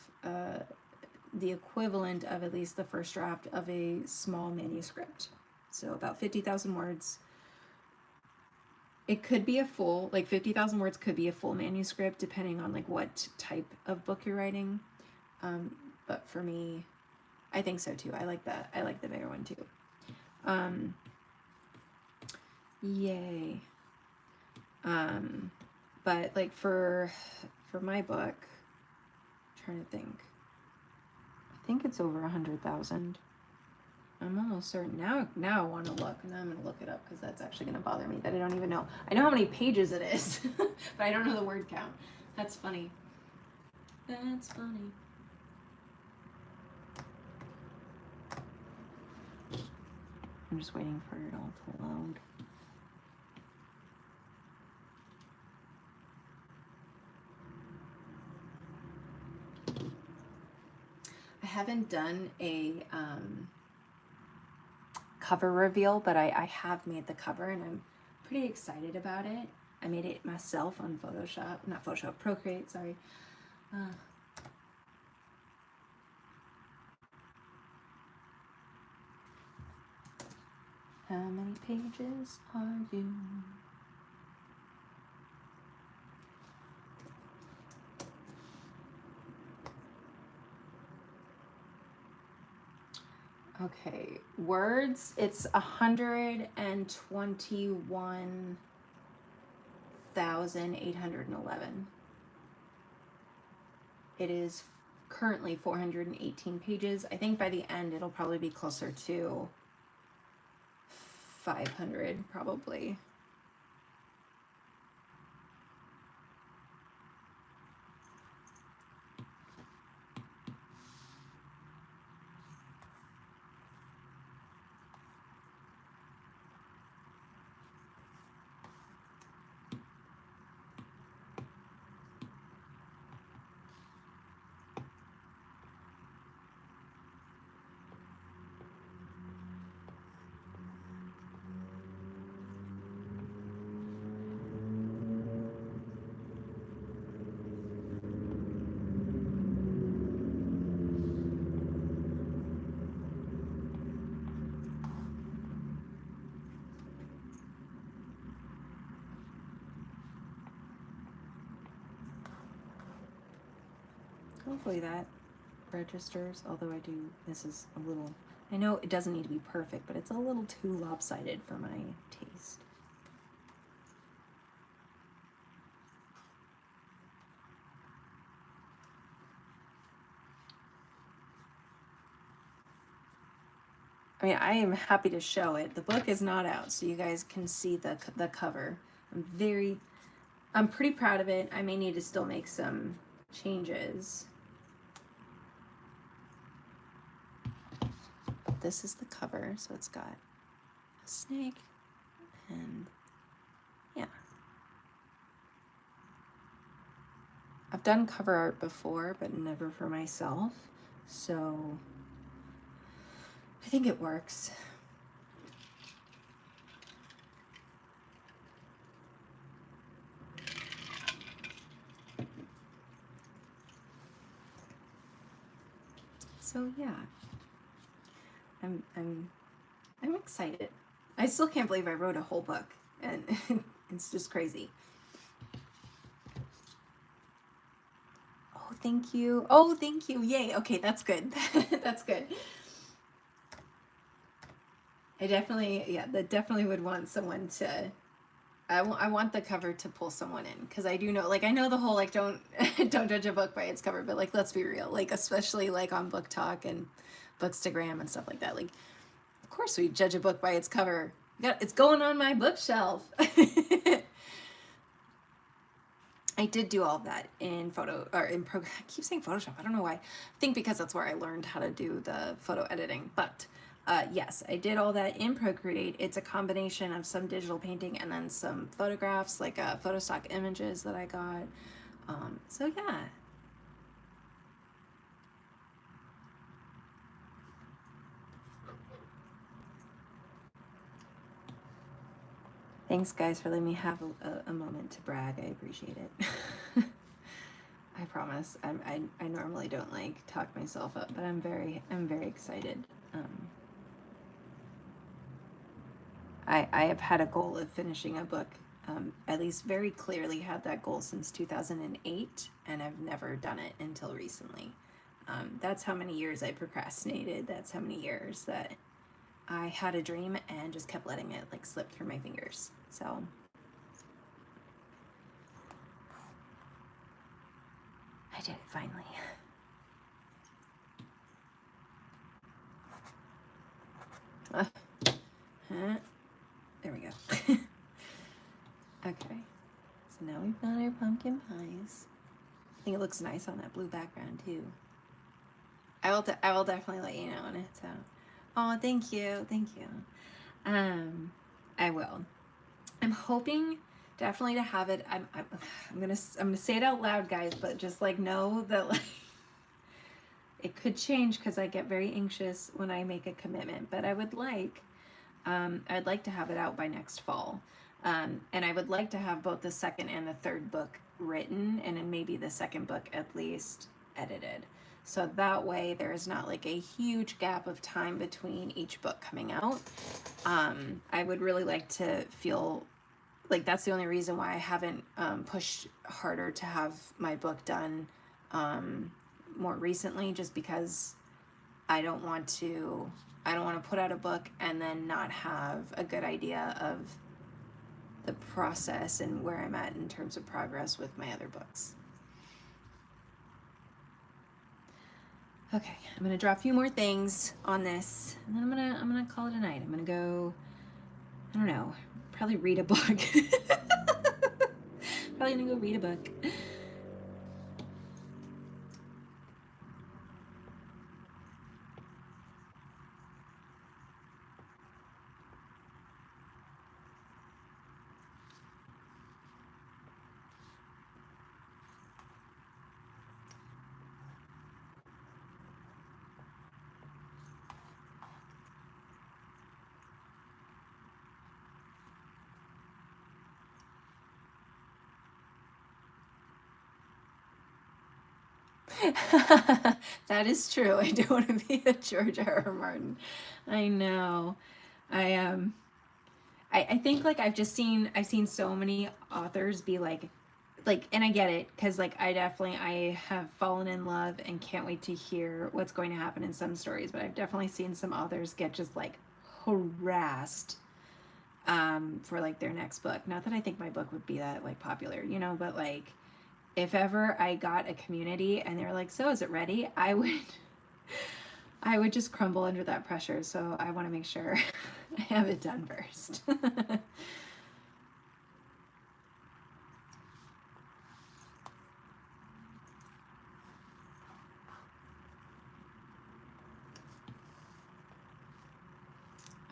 the equivalent of at least the first draft of a small manuscript. So about 50,000 words. It could be a full, like 50,000 words could be a full manuscript depending on like what type of book you're writing. But for me, I think so too. I like that. I like the bigger one too. Yay. But like for my book, I'm trying to think. I think it's over 100,000. I'm almost certain. Now I want to look. Now I'm going to look it up because that's actually going to bother me that I don't even know. I know how many pages it is, but I don't know the word count. That's funny. That's funny. I'm just waiting for it all to load. I haven't done a cover reveal, but I have made the cover and I'm pretty excited about it. I made it myself on Photoshop, not Photoshop, Procreate, sorry. How many pages are you? Okay, words, it's 121,811. It is currently 418 pages. I think by the end it'll probably be closer to 500 probably. Hopefully that registers, although this is a little, I know it doesn't need to be perfect, but it's a little too lopsided for my taste. I mean, I am happy to show it. The book is not out, so you guys can see the cover. I'm pretty proud of it. I may need to still make some changes. This is the cover, so it's got a snake and yeah. I've done cover art before, but never for myself, so I think it works. So yeah, I'm excited. I still can't believe I wrote a whole book, and it's just crazy. Oh, thank you. Oh, thank you. Yay. Okay, that's good. That's good. I definitely would want someone to, I want the cover to pull someone in, because I do know, like, I know the whole, like, don't judge a book by its cover, but, like, let's be real, like, especially, like, on Book Talk and Bookstagram and stuff like that, like, of course we judge a book by its cover. It's going on my bookshelf. I did do all of that in I keep saying Photoshop, I don't know why. I think because that's where I learned how to do the photo editing, but yes, I did all that in Procreate. It's a combination of some digital painting and then some photographs, like photo stock images that I got. So yeah. Thanks guys for letting me have a moment to brag. I appreciate it. I promise. I normally don't like talk myself up, but I'm very excited. I have had a goal of finishing a book, at least very clearly had that goal since 2008, and I've never done it until recently. That's how many years I procrastinated. That's how many years that I had a dream and just kept letting it like slip through my fingers. So I did it finally. There we go. Okay, so now we've got our pumpkin pies. I think it looks nice on that blue background too. I will definitely let you know when it's out. Oh, thank you. I will. I'm hoping definitely to have it. I'm gonna say it out loud, guys, but just like know that like it could change because I get very anxious when I make a commitment. But I'd like to have it out by next fall, and I would like to have both the second and the third book written, and then maybe the second book at least edited. So that way there is not like a huge gap of time between each book coming out. I would really like to feel like that's the only reason why I haven't pushed harder to have my book done more recently, just because I don't want to put out a book and then not have a good idea of the process and where I'm at in terms of progress with my other books. Okay, I'm gonna draw a few more things on this, and then I'm gonna call it a night. I'm gonna go, I don't know, probably read a book. Probably gonna go read a book. That is true. I don't want to be a George R.R. Martin. I know. I think like I've seen so many authors be like, and I get it, because like I have fallen in love and can't wait to hear what's going to happen in some stories, but I've definitely seen some authors get just like harassed for like their next book. Not that I think my book would be that like popular, but like if ever I got a community and they're like, so is it ready? I would just crumble under that pressure. So I want to make sure I have it done first.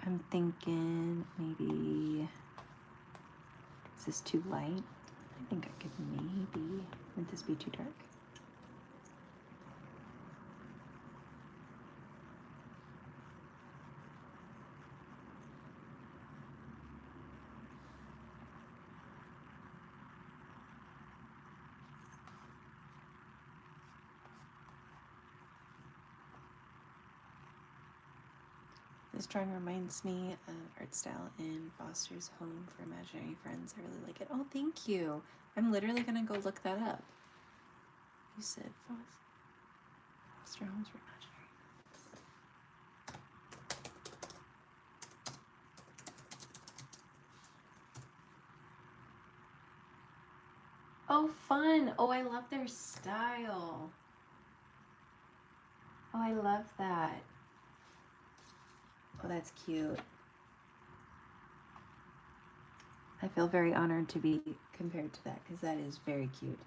I'm thinking maybe, is this too light? I think I could maybe, would this be too dark? This drawing reminds me of art style in Foster's Home for Imaginary Friends. I really like it. Oh, thank you. I'm literally gonna go look that up. You said Foster Homes for Imaginary Friends. Oh, fun. Oh, I love their style. Oh, I love that. Oh, that's cute. I feel very honored to be compared to that, because that is very cute.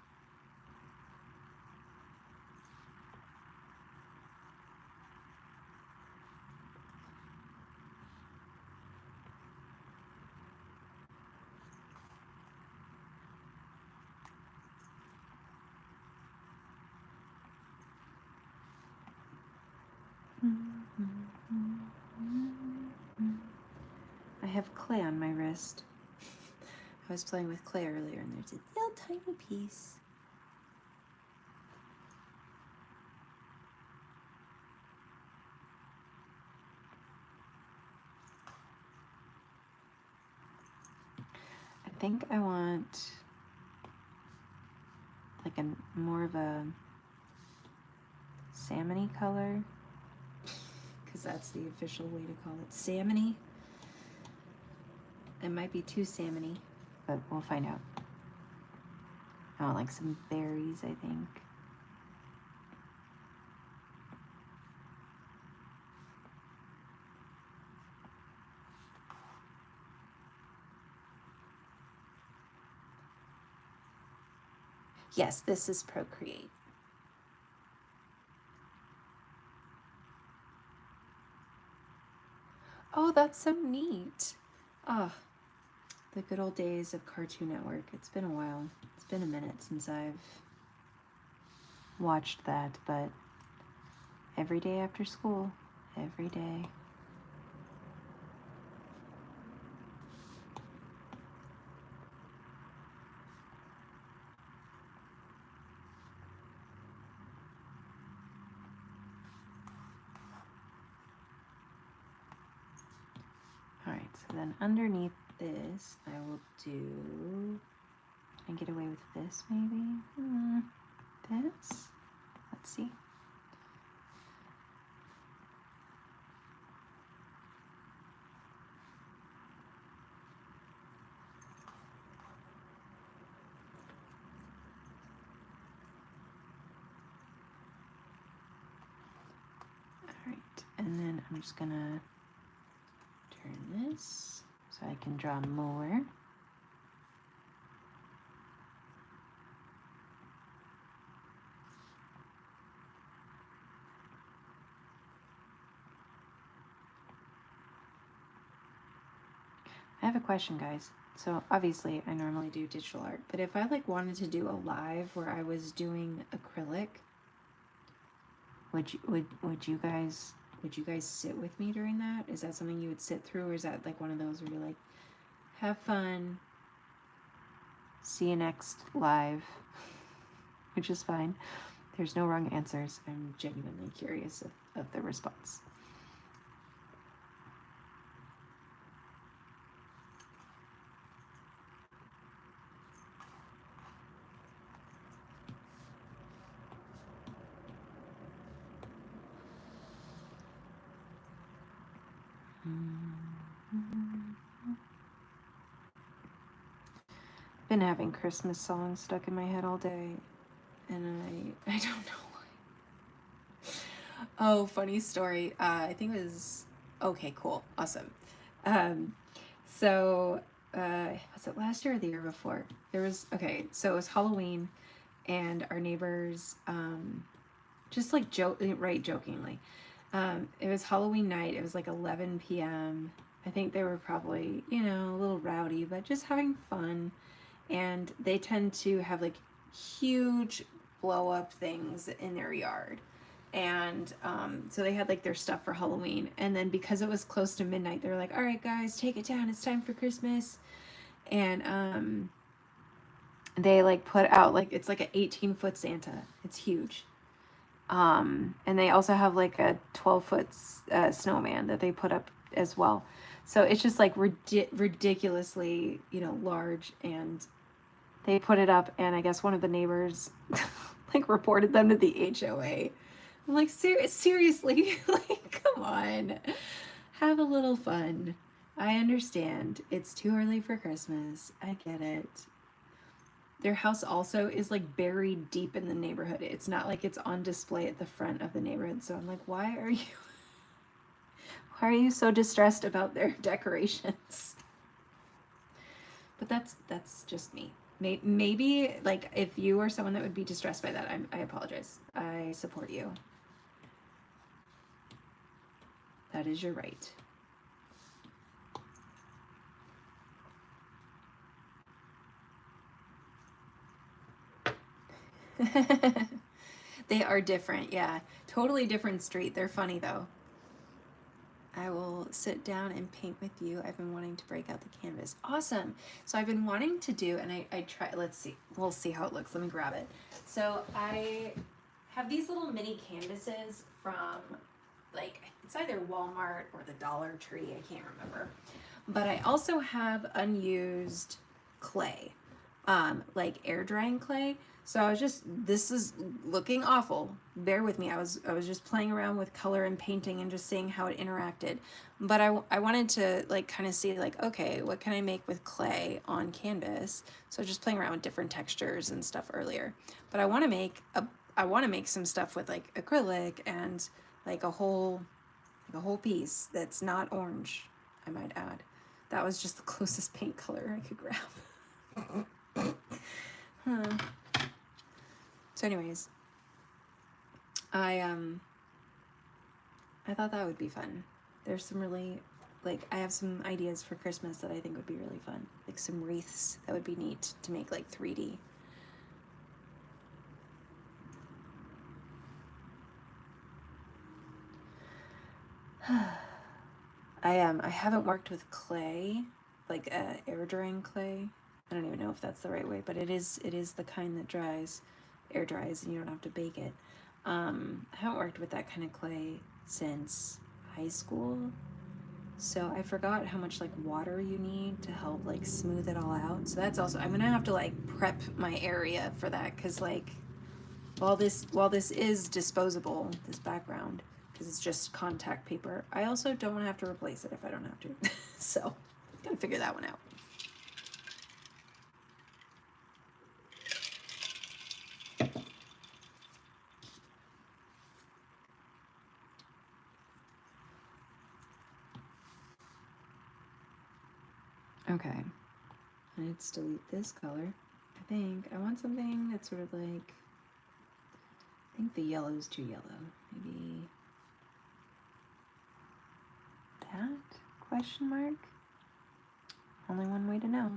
I have clay on my wrist. I was playing with clay earlier and there's a little tiny piece. think I want like a more of a salmony color, because that's the official way to call it, salmony. It might be too salmony, but we'll find out. I want like some berries, I think. Yes, this is Procreate. Oh, that's so neat. Oh, the good old days of Cartoon Network. It's been a while. It's been a minute since I've watched that, but every day after school, every day. All right, so then underneath this, I will do, and get away with this maybe? This? Let's see. All right, and then I'm just gonna turn this so I can draw more. I have a question, guys. So obviously I normally do digital art, but if I like wanted to do a live where I was doing acrylic, would you guys sit with me during that? Is that something you would sit through, or is that like one of those where you're like, have fun, see you next live, which is fine. There's no wrong answers. I'm genuinely curious of the response. Been having Christmas songs stuck in my head all day, and I don't know why. Oh, funny story. I think it was okay, cool, awesome. So was it last year or the year before? There was so it was Halloween, and our neighbors just like jokingly. It was Halloween night. It was like 11 p.m. I think they were probably, a little rowdy, but just having fun. And they tend to have like huge blow up things in their yard. And so they had like their stuff for Halloween. And then because it was close to midnight, they were like, all right, guys, take it down. It's time for Christmas. And they like put out like, it's like an 18-foot Santa. It's huge. And they also have like a 12-foot snowman that they put up as well. So it's just like ridiculously, large, and they put it up, and I guess one of the neighbors like reported them to the HOA. I'm like, seriously, like, come on, have a little fun. I understand it's too early for Christmas. I get it. Their house also is like buried deep in the neighborhood. It's not like it's on display at the front of the neighborhood. So I'm like, why are you so distressed about their decorations? But that's just me. Maybe like if you are someone that would be distressed by that, I apologize. I support you. That is your right. They are different, yeah. Totally different street. They're funny though. I will sit down and paint with you. I've been wanting to break out the canvas. Awesome. So I've been wanting to do, and I try, let's see. We'll see how it looks. Let me grab it. So I have these little mini canvases from like, it's either Walmart or the Dollar Tree. I can't remember. But I also have unused clay, like air drying clay. So I was just, this is looking awful. Bear with me. I was just playing around with color and painting and just seeing how it interacted. But I wanted to like kind of see like, okay, what can I make with clay on canvas? So just playing around with different textures and stuff earlier. But I want to make some stuff with like acrylic and like a whole piece that's not orange, I might add. That was just the closest paint color I could grab. Huh. So anyways, I thought that would be fun. There's some really, like, I have some ideas for Christmas that I think would be really fun. Like some wreaths that would be neat to make like 3D. I haven't worked with clay, like air drying clay. I don't even know if that's the right way, but it is the kind that air dries, and you don't have to bake it. I haven't worked with that kind of clay since high school, so I forgot how much like water you need to help like smooth it all out. So that's also, I'm gonna have to like prep my area for that, because like while this is disposable, this background, because it's just contact paper, I also don't want to have to replace it if I don't have to. So gotta figure that one out. Okay, let's delete this color. I think I want something that's sort of like, I think the yellow is too yellow. Maybe that? Question mark? Only one way to know.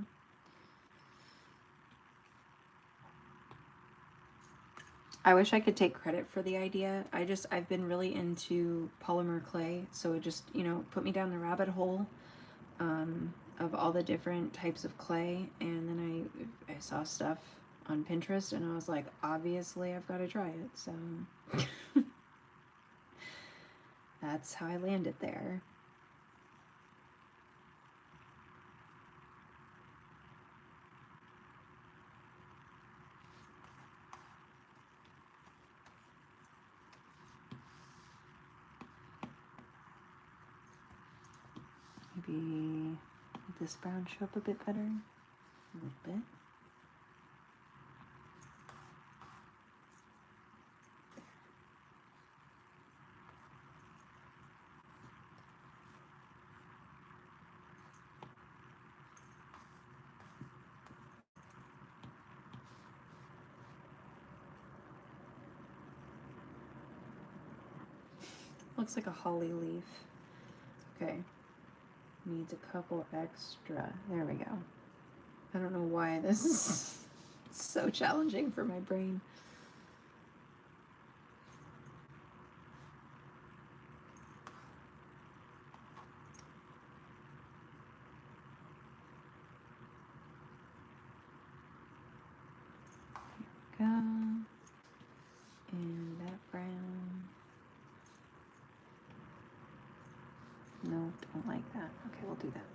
I wish I could take credit for the idea. I've been really into polymer clay, so it just, put me down the rabbit hole of all the different types of clay, and then I saw stuff on Pinterest, and I was like, obviously I've got to try it, so that's how I landed there. Maybe make this brown show up a bit better, a little bit. Looks like a holly leaf. Okay. Needs a couple extra. There we go. I don't know why this is so challenging for my brain. There we go. And that brown. No, don't like that. Okay, we'll do that.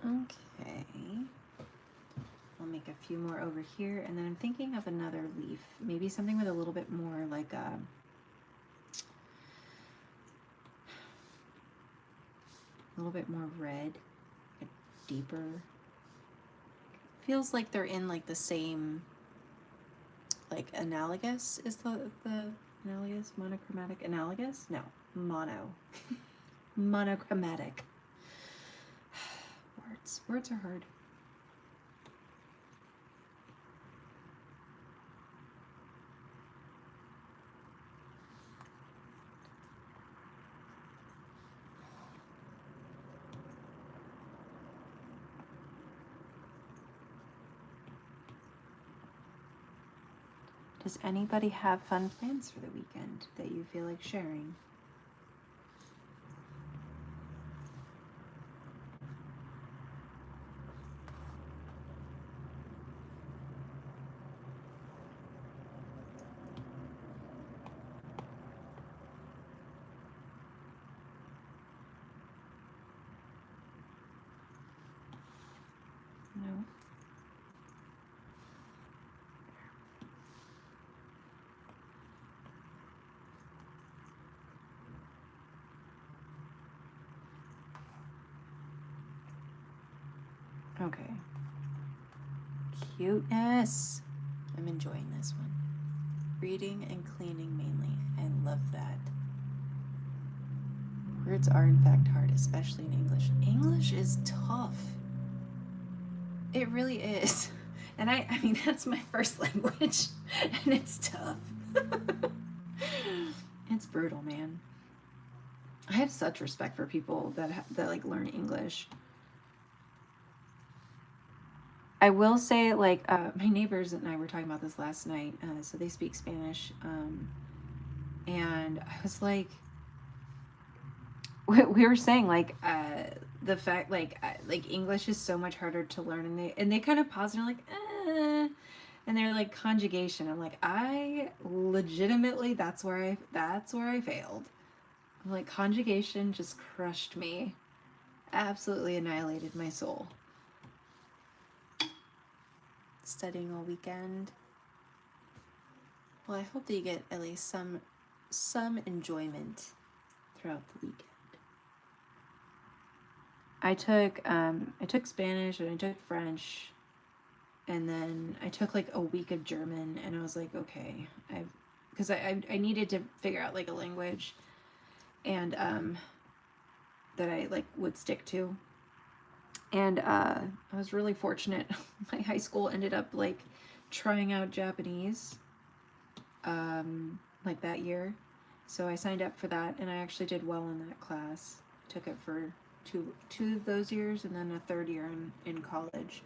Okay. I'll make a few more over here, and then I'm thinking of another leaf. Maybe something with a little bit more like a little bit more red, like deeper. Feels like they're in like the same, like analogous is the analogous, monochromatic, analogous? No, monochromatic. Words are hard. Does anybody have fun plans for the weekend that you feel like sharing? No. Okay. Cuteness. I'm enjoying this one. Reading and cleaning mainly. I love that. Words are in fact hard, especially in English. English is tough. It really is. And I mean, that's my first language, and it's tough. It's brutal, man. I have such respect for people that like learn English. I will say, like, my neighbors and I were talking about this last night. So they speak Spanish, and I was like, we were saying like the fact like English is so much harder to learn, and they kind of pause and are like, and they're like conjugation. I'm like, I legitimately that's where I failed. I'm like, conjugation just crushed me, absolutely annihilated my soul. Studying all weekend. Well, I hope that you get at least some enjoyment throughout the weekend. I took Spanish and I took French, and then I took like a week of German, and I was like, okay, because I needed to figure out like a language, and that I like would stick to. And I was really fortunate. My high school ended up like trying out Japanese like that year. So I signed up for that, and I actually did well in that class. Took it for two of those years, and then a third year in college.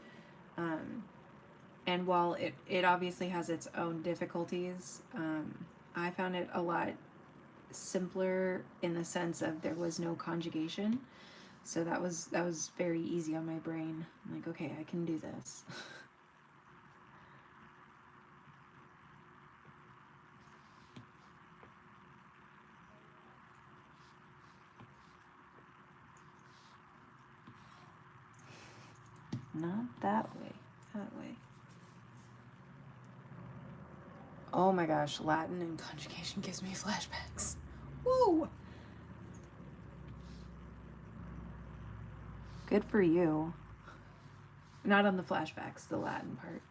And while it obviously has its own difficulties, I found it a lot simpler in the sense of there was no conjugation. So that was very easy on my brain. I'm like, okay, I can do this. Not that way. That way. Oh my gosh, Latin and conjugation gives me flashbacks. Woo! Good for you. Not on the flashbacks, the Latin part.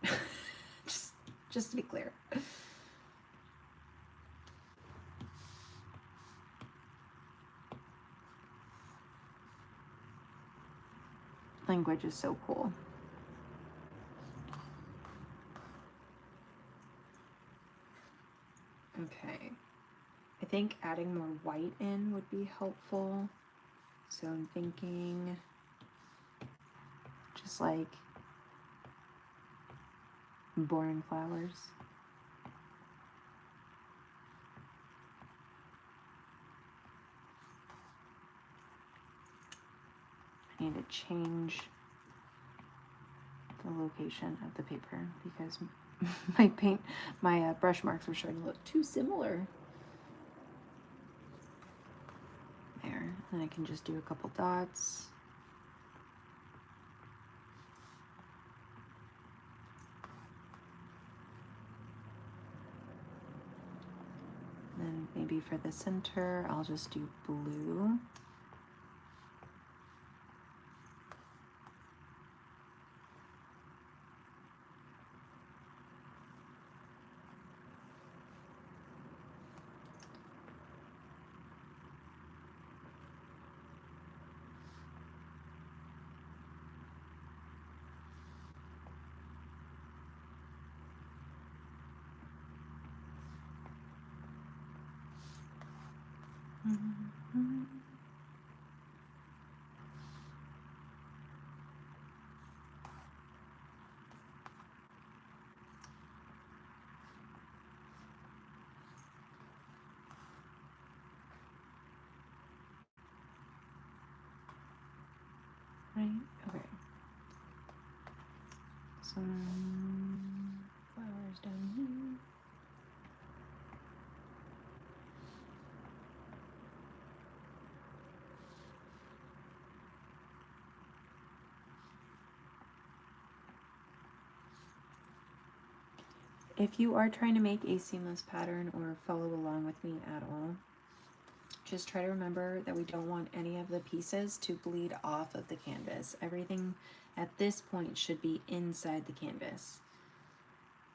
just to be clear. Language is so cool. Okay. I think adding more white in would be helpful. So I'm thinking just like boring flowers. I need to change the location of the paper because my brush marks were starting to look too similar. There, and I can just do a couple dots. Then maybe for the center, I'll just do blue. Mm-hmm. Right, okay. Some flowers down here. if you are trying to make a seamless pattern or follow along with me at all, just try to remember that we don't want any of the pieces to bleed off of the canvas. Everything at this point should be inside the canvas.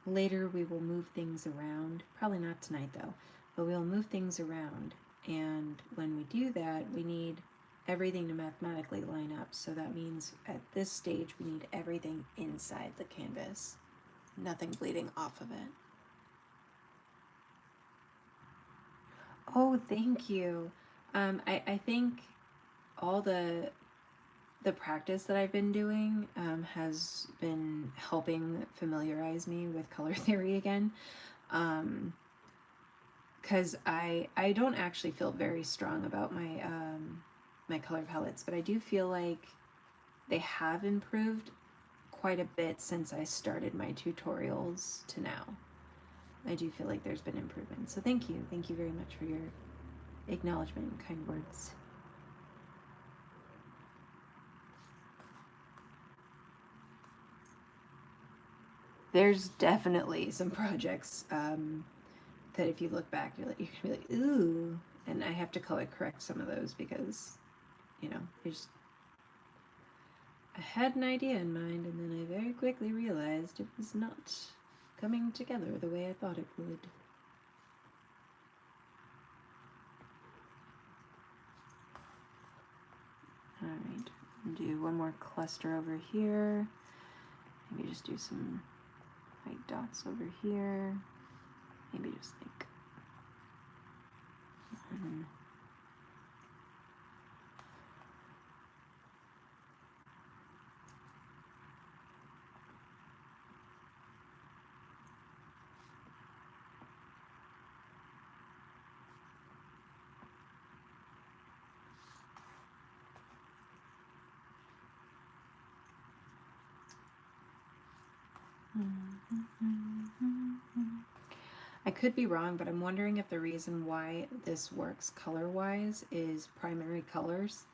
Later we will move things around, probably not tonight though, but we'll move things around, and when we do that we need everything to mathematically line up. So that means at this stage we need everything inside the canvas, nothing bleeding off of it. Oh, thank you. I think all the practice that I've been doing has been helping familiarize me with color theory again. Because I don't actually feel very strong about my my color palettes, but I do feel like they have improved quite a bit since I started my tutorials to now. I do feel like there's been improvement. So thank you very much for your acknowledgement and kind words. There's definitely some projects that if you look back, you're gonna be like, ooh, and I have to color correct some of those because, you know, I had an idea in mind and then I very quickly realized it was not coming together the way I thought it would. Alright, do one more cluster over here. Maybe just do some white dots over here. Maybe just like one. I could be wrong, but I'm wondering if the reason why this works color-wise is primary colors.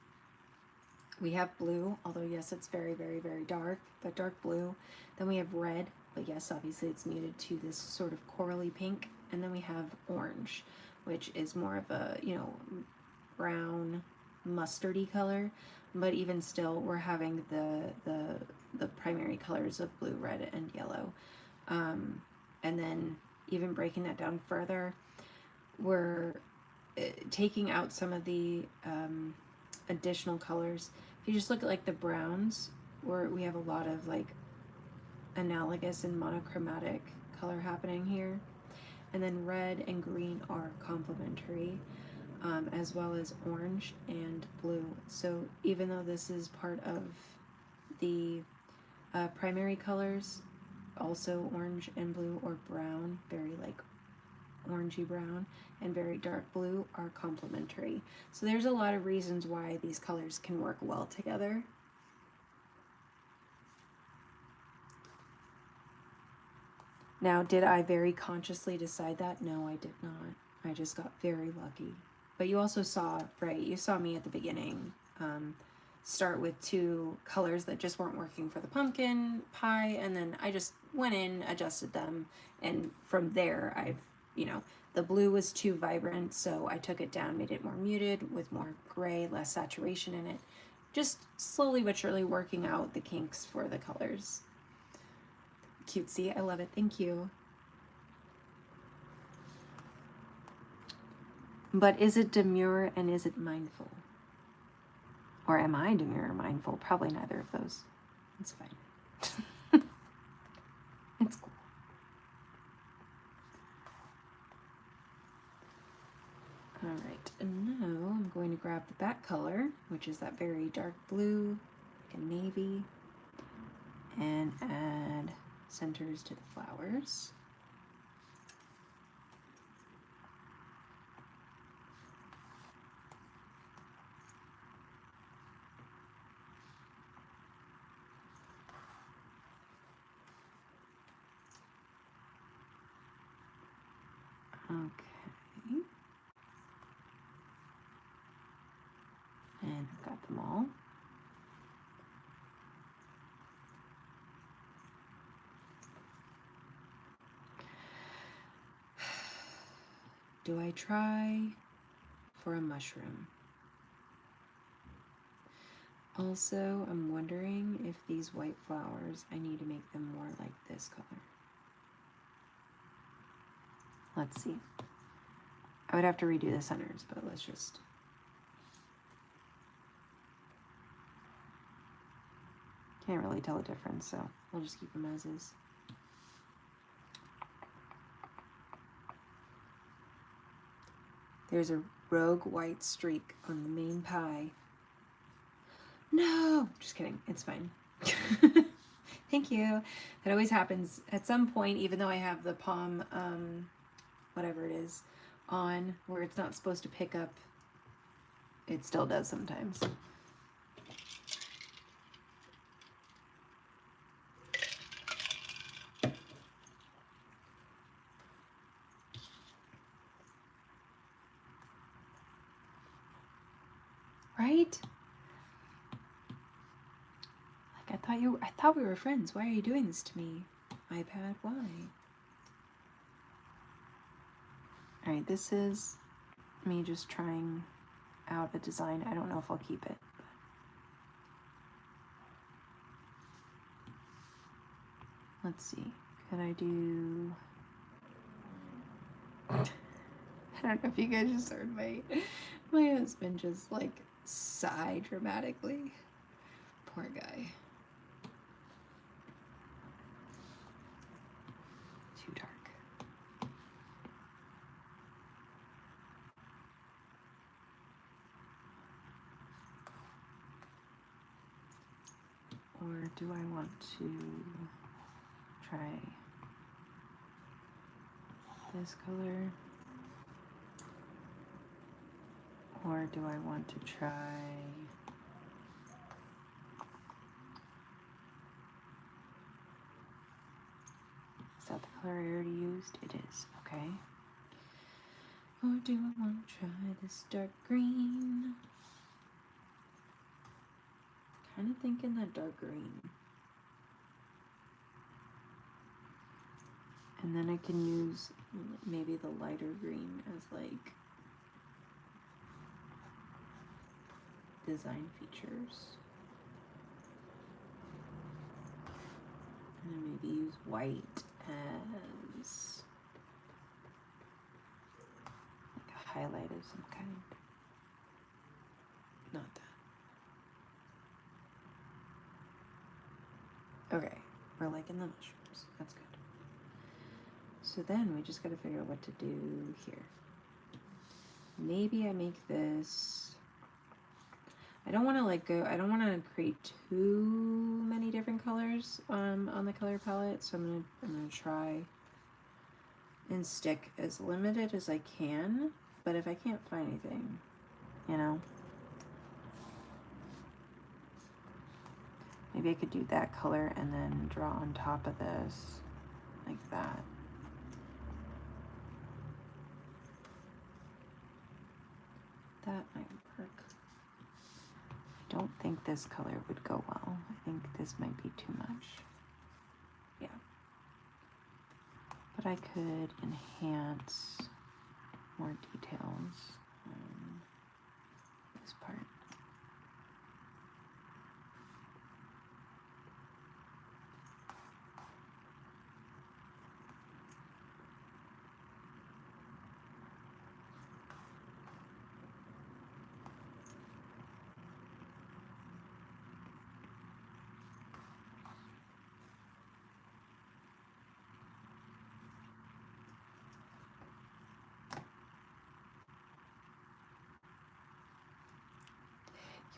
We have blue, although yes, it's very, very, very dark, but dark blue. Then we have red, but yes, obviously it's muted to this sort of corally pink. And then we have orange, which is more of a, you know, brown, mustardy color. But even still, we're having the primary colors of blue, red, and yellow. And then even breaking that down further, we're taking out some of the additional colors. If you just look at like the browns, we have a lot of like analogous and monochromatic color happening here. And then red and green are complementary, as well as orange and blue. So even though this is part of the primary colors, also orange and blue or brown, very like orangey brown, and very dark blue are complementary. So there's a lot of reasons why these colors can work well together. Now, did I very consciously decide that? No, I did not. I just got very lucky. But you also saw, right, you saw me at the beginning start with two colors that just weren't working for the pumpkin pie, and then I just went in, adjusted them, and from there I've, you know, the blue was too vibrant, so I took it down, made it more muted with more gray, less saturation in it. Just slowly but surely working out the kinks for the colors. Cutesy, I love it, thank you. But is it demure and is it mindful? Or am I demure or mindful? Probably neither of those. It's fine. It's cool. All right, and now I'm going to grab the back color, which is that very dark blue, like a navy, and add centers to the flowers. Okay. And I've got them all. do I try for a mushroom? Also, I'm wondering if these white flowers, I need to make them more like this color. Let's see. I would have to redo the centers, but let's just... Can't really tell the difference, so I'll just keep them as is. There's a rogue white streak on the main pie. No! Just kidding. It's fine. Thank you. That always happens at some point, even though I have the palm, whatever it is, on, where it's not supposed to pick up. It still does sometimes. Right? Like I thought we were friends. Why are you doing this to me? iPad, why? Alright, this is me just trying out a design. I don't know if I'll keep it. But let's see. Could I do... I don't know if you guys just heard my husband just like sigh dramatically. Poor guy. Too dark. Or do I want to try this color? Or do I want to try is that the color I already used? It is, okay. Or do I want to try this dark green? Kind of thinking that dark green. And then I can use maybe the lighter green as like design features. And then maybe use white as like a highlight of some kind. Not that. Okay, we're liking the mushrooms. That's good. So then we just got to figure out what to do here. Maybe I make this... I don't want to like go... I don't want to create too many different colors on the color palette. So I'm gonna try and stick as limited as I can. But if I can't find anything, you know... Maybe I could do that color and then draw on top of this like that. That might work. I don't think this color would go well. I think this might be too much. Yeah. But I could enhance more details on this part.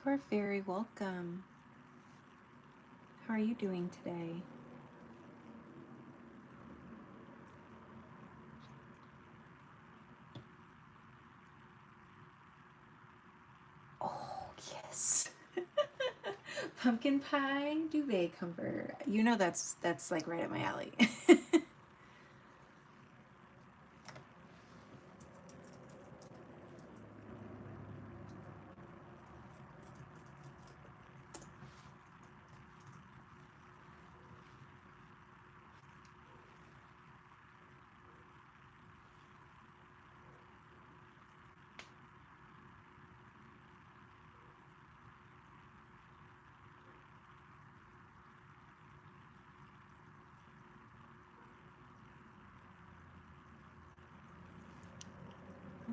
You're very welcome. How are you doing today? Oh, yes. Pumpkin pie duvet comfort. You know that's like right up my alley.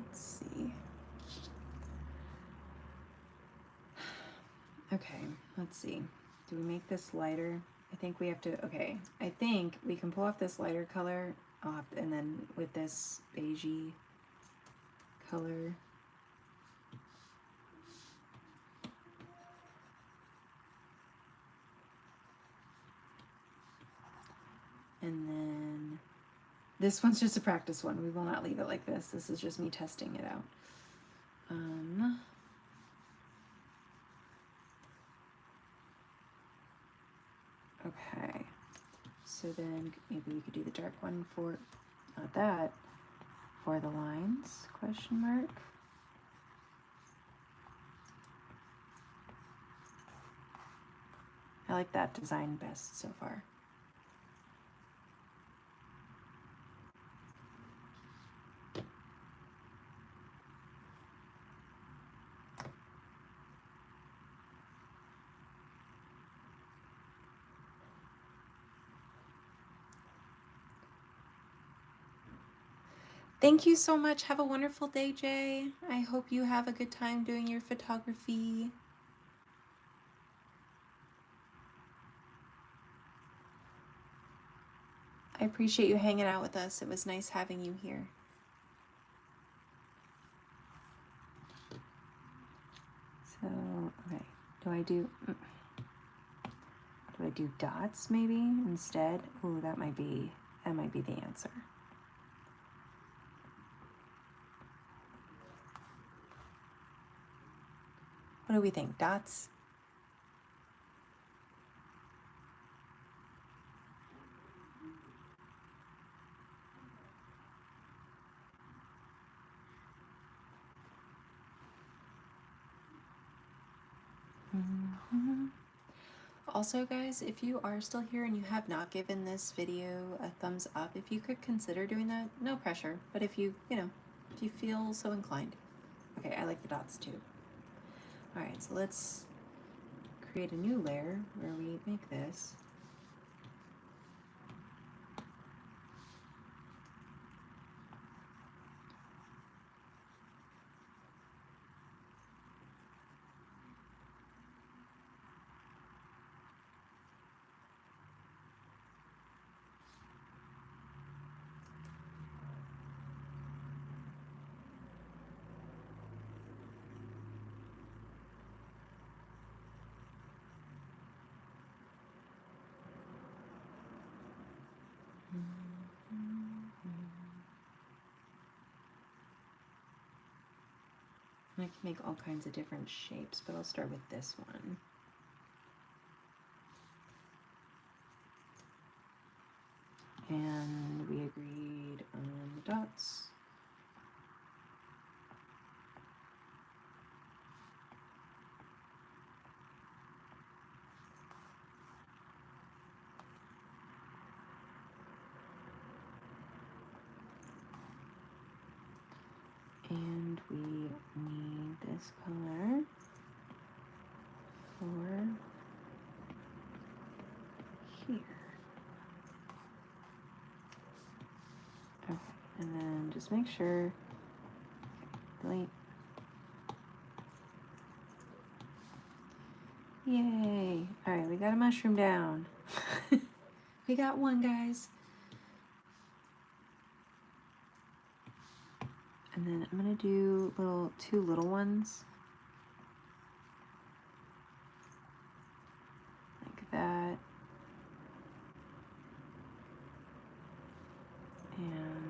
Let's see. Okay, let's see. Do we make this lighter? I think we have to, okay. I think we can pull off this lighter color off, and then with this beigey color. And then this one's just a practice one. We will not leave it like this. This is just me testing it out. Okay, so then maybe we could do the dark one for, not that, for the lines, question mark. I like that design best so far. Thank you so much. Have a wonderful day, Jay. I hope you have a good time doing your photography. I appreciate you hanging out with us. It was nice having you here. So, okay, do I do dots maybe instead? Ooh, that might be the answer. What do we think? Dots? Also, guys, if you are still here and you have not given this video a thumbs up, if you could consider doing that, no pressure, but if you feel so inclined. Okay, I like the dots too. All right, so let's create a new layer where we make this. I can make all kinds of different shapes, but I'll start with this one. And we agreed on the dots. And we need this color for here. Okay, and then just make sure, delete. Yay! All right, we got a mushroom down. We got one, guys. And then I'm gonna do two little ones. Like that. And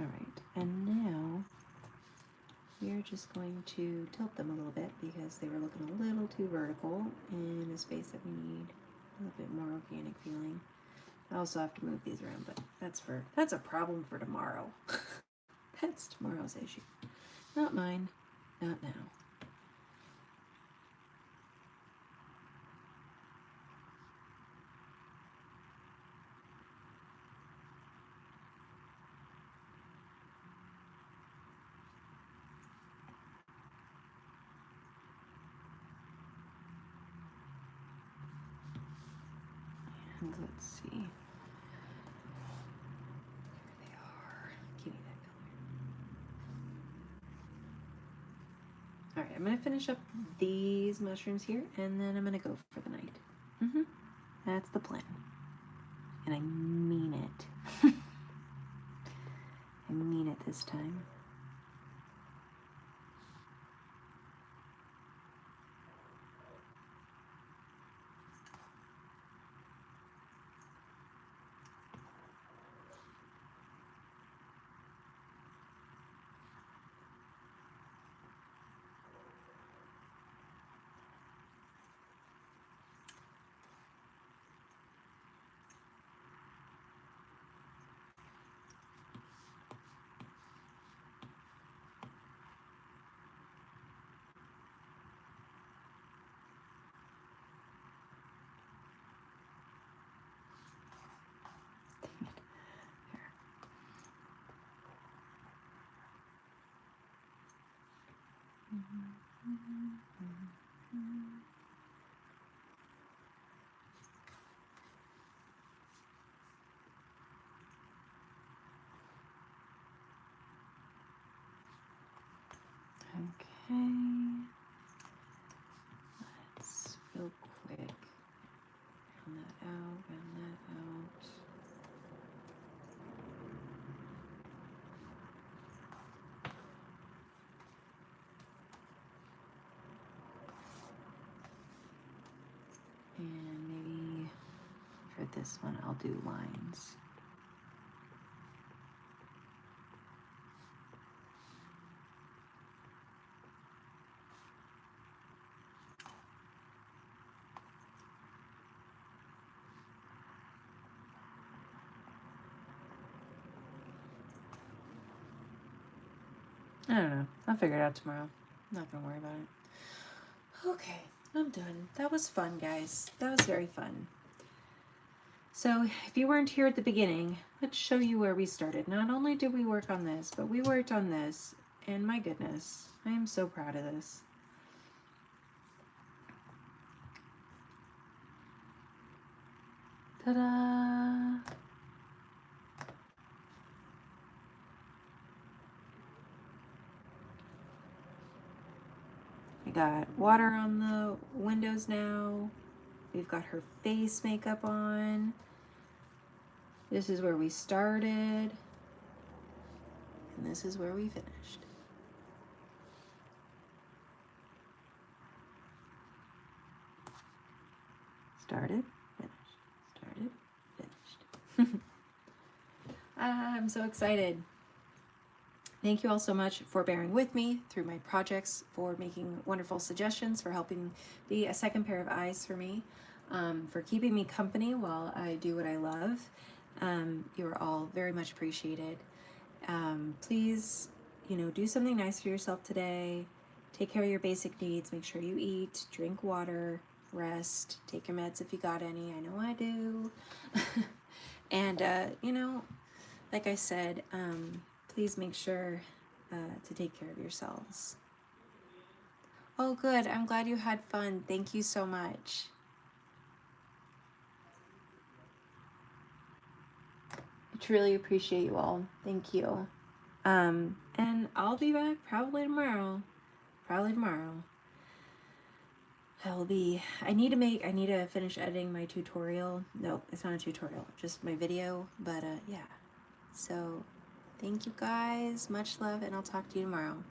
all right, and now we are we're just going to tilt them a little bit because they were looking a little too vertical in a space that we need a little bit more organic feeling. I also have to move these around, but that's a problem for tomorrow. That's tomorrow's issue. Not mine. Not now. And let's see. Here they are. Give me that color. All right, I'm gonna finish up these mushrooms here, and then I'm gonna go for the night. That's the plan, and I mean it. I mean it this time. Okay, let's real quick round that out, round that out. And maybe for this one, I'll do lines. I don't know. I'll figure it out tomorrow. I'm not gonna worry about it. Okay, I'm done. That was fun, guys. That was very fun. So if you weren't here at the beginning, let's show you where we started. Not only did we work on this, but we worked on this. And my goodness, I am so proud of this. Ta-da! We got water on the windows now. We've got her face makeup on. This is where we started. And this is where we finished. Started, finished. Started, finished. I'm so excited. Thank you all so much for bearing with me through my projects, for making wonderful suggestions, for helping be a second pair of eyes for me, for keeping me company while I do what I love. You are all very much appreciated. Please, do something nice for yourself today. Take care of your basic needs. Make sure you eat, drink water, rest, take your meds if you got any. I know I do. And, like I said, please make sure to take care of yourselves. Oh, good. I'm glad you had fun. Thank you so much. I truly appreciate you all. Thank you. And I'll be back probably tomorrow. I need to finish editing my tutorial. No, it's not a tutorial, just my video. But yeah. So thank you guys. Much love, and I'll talk to you tomorrow.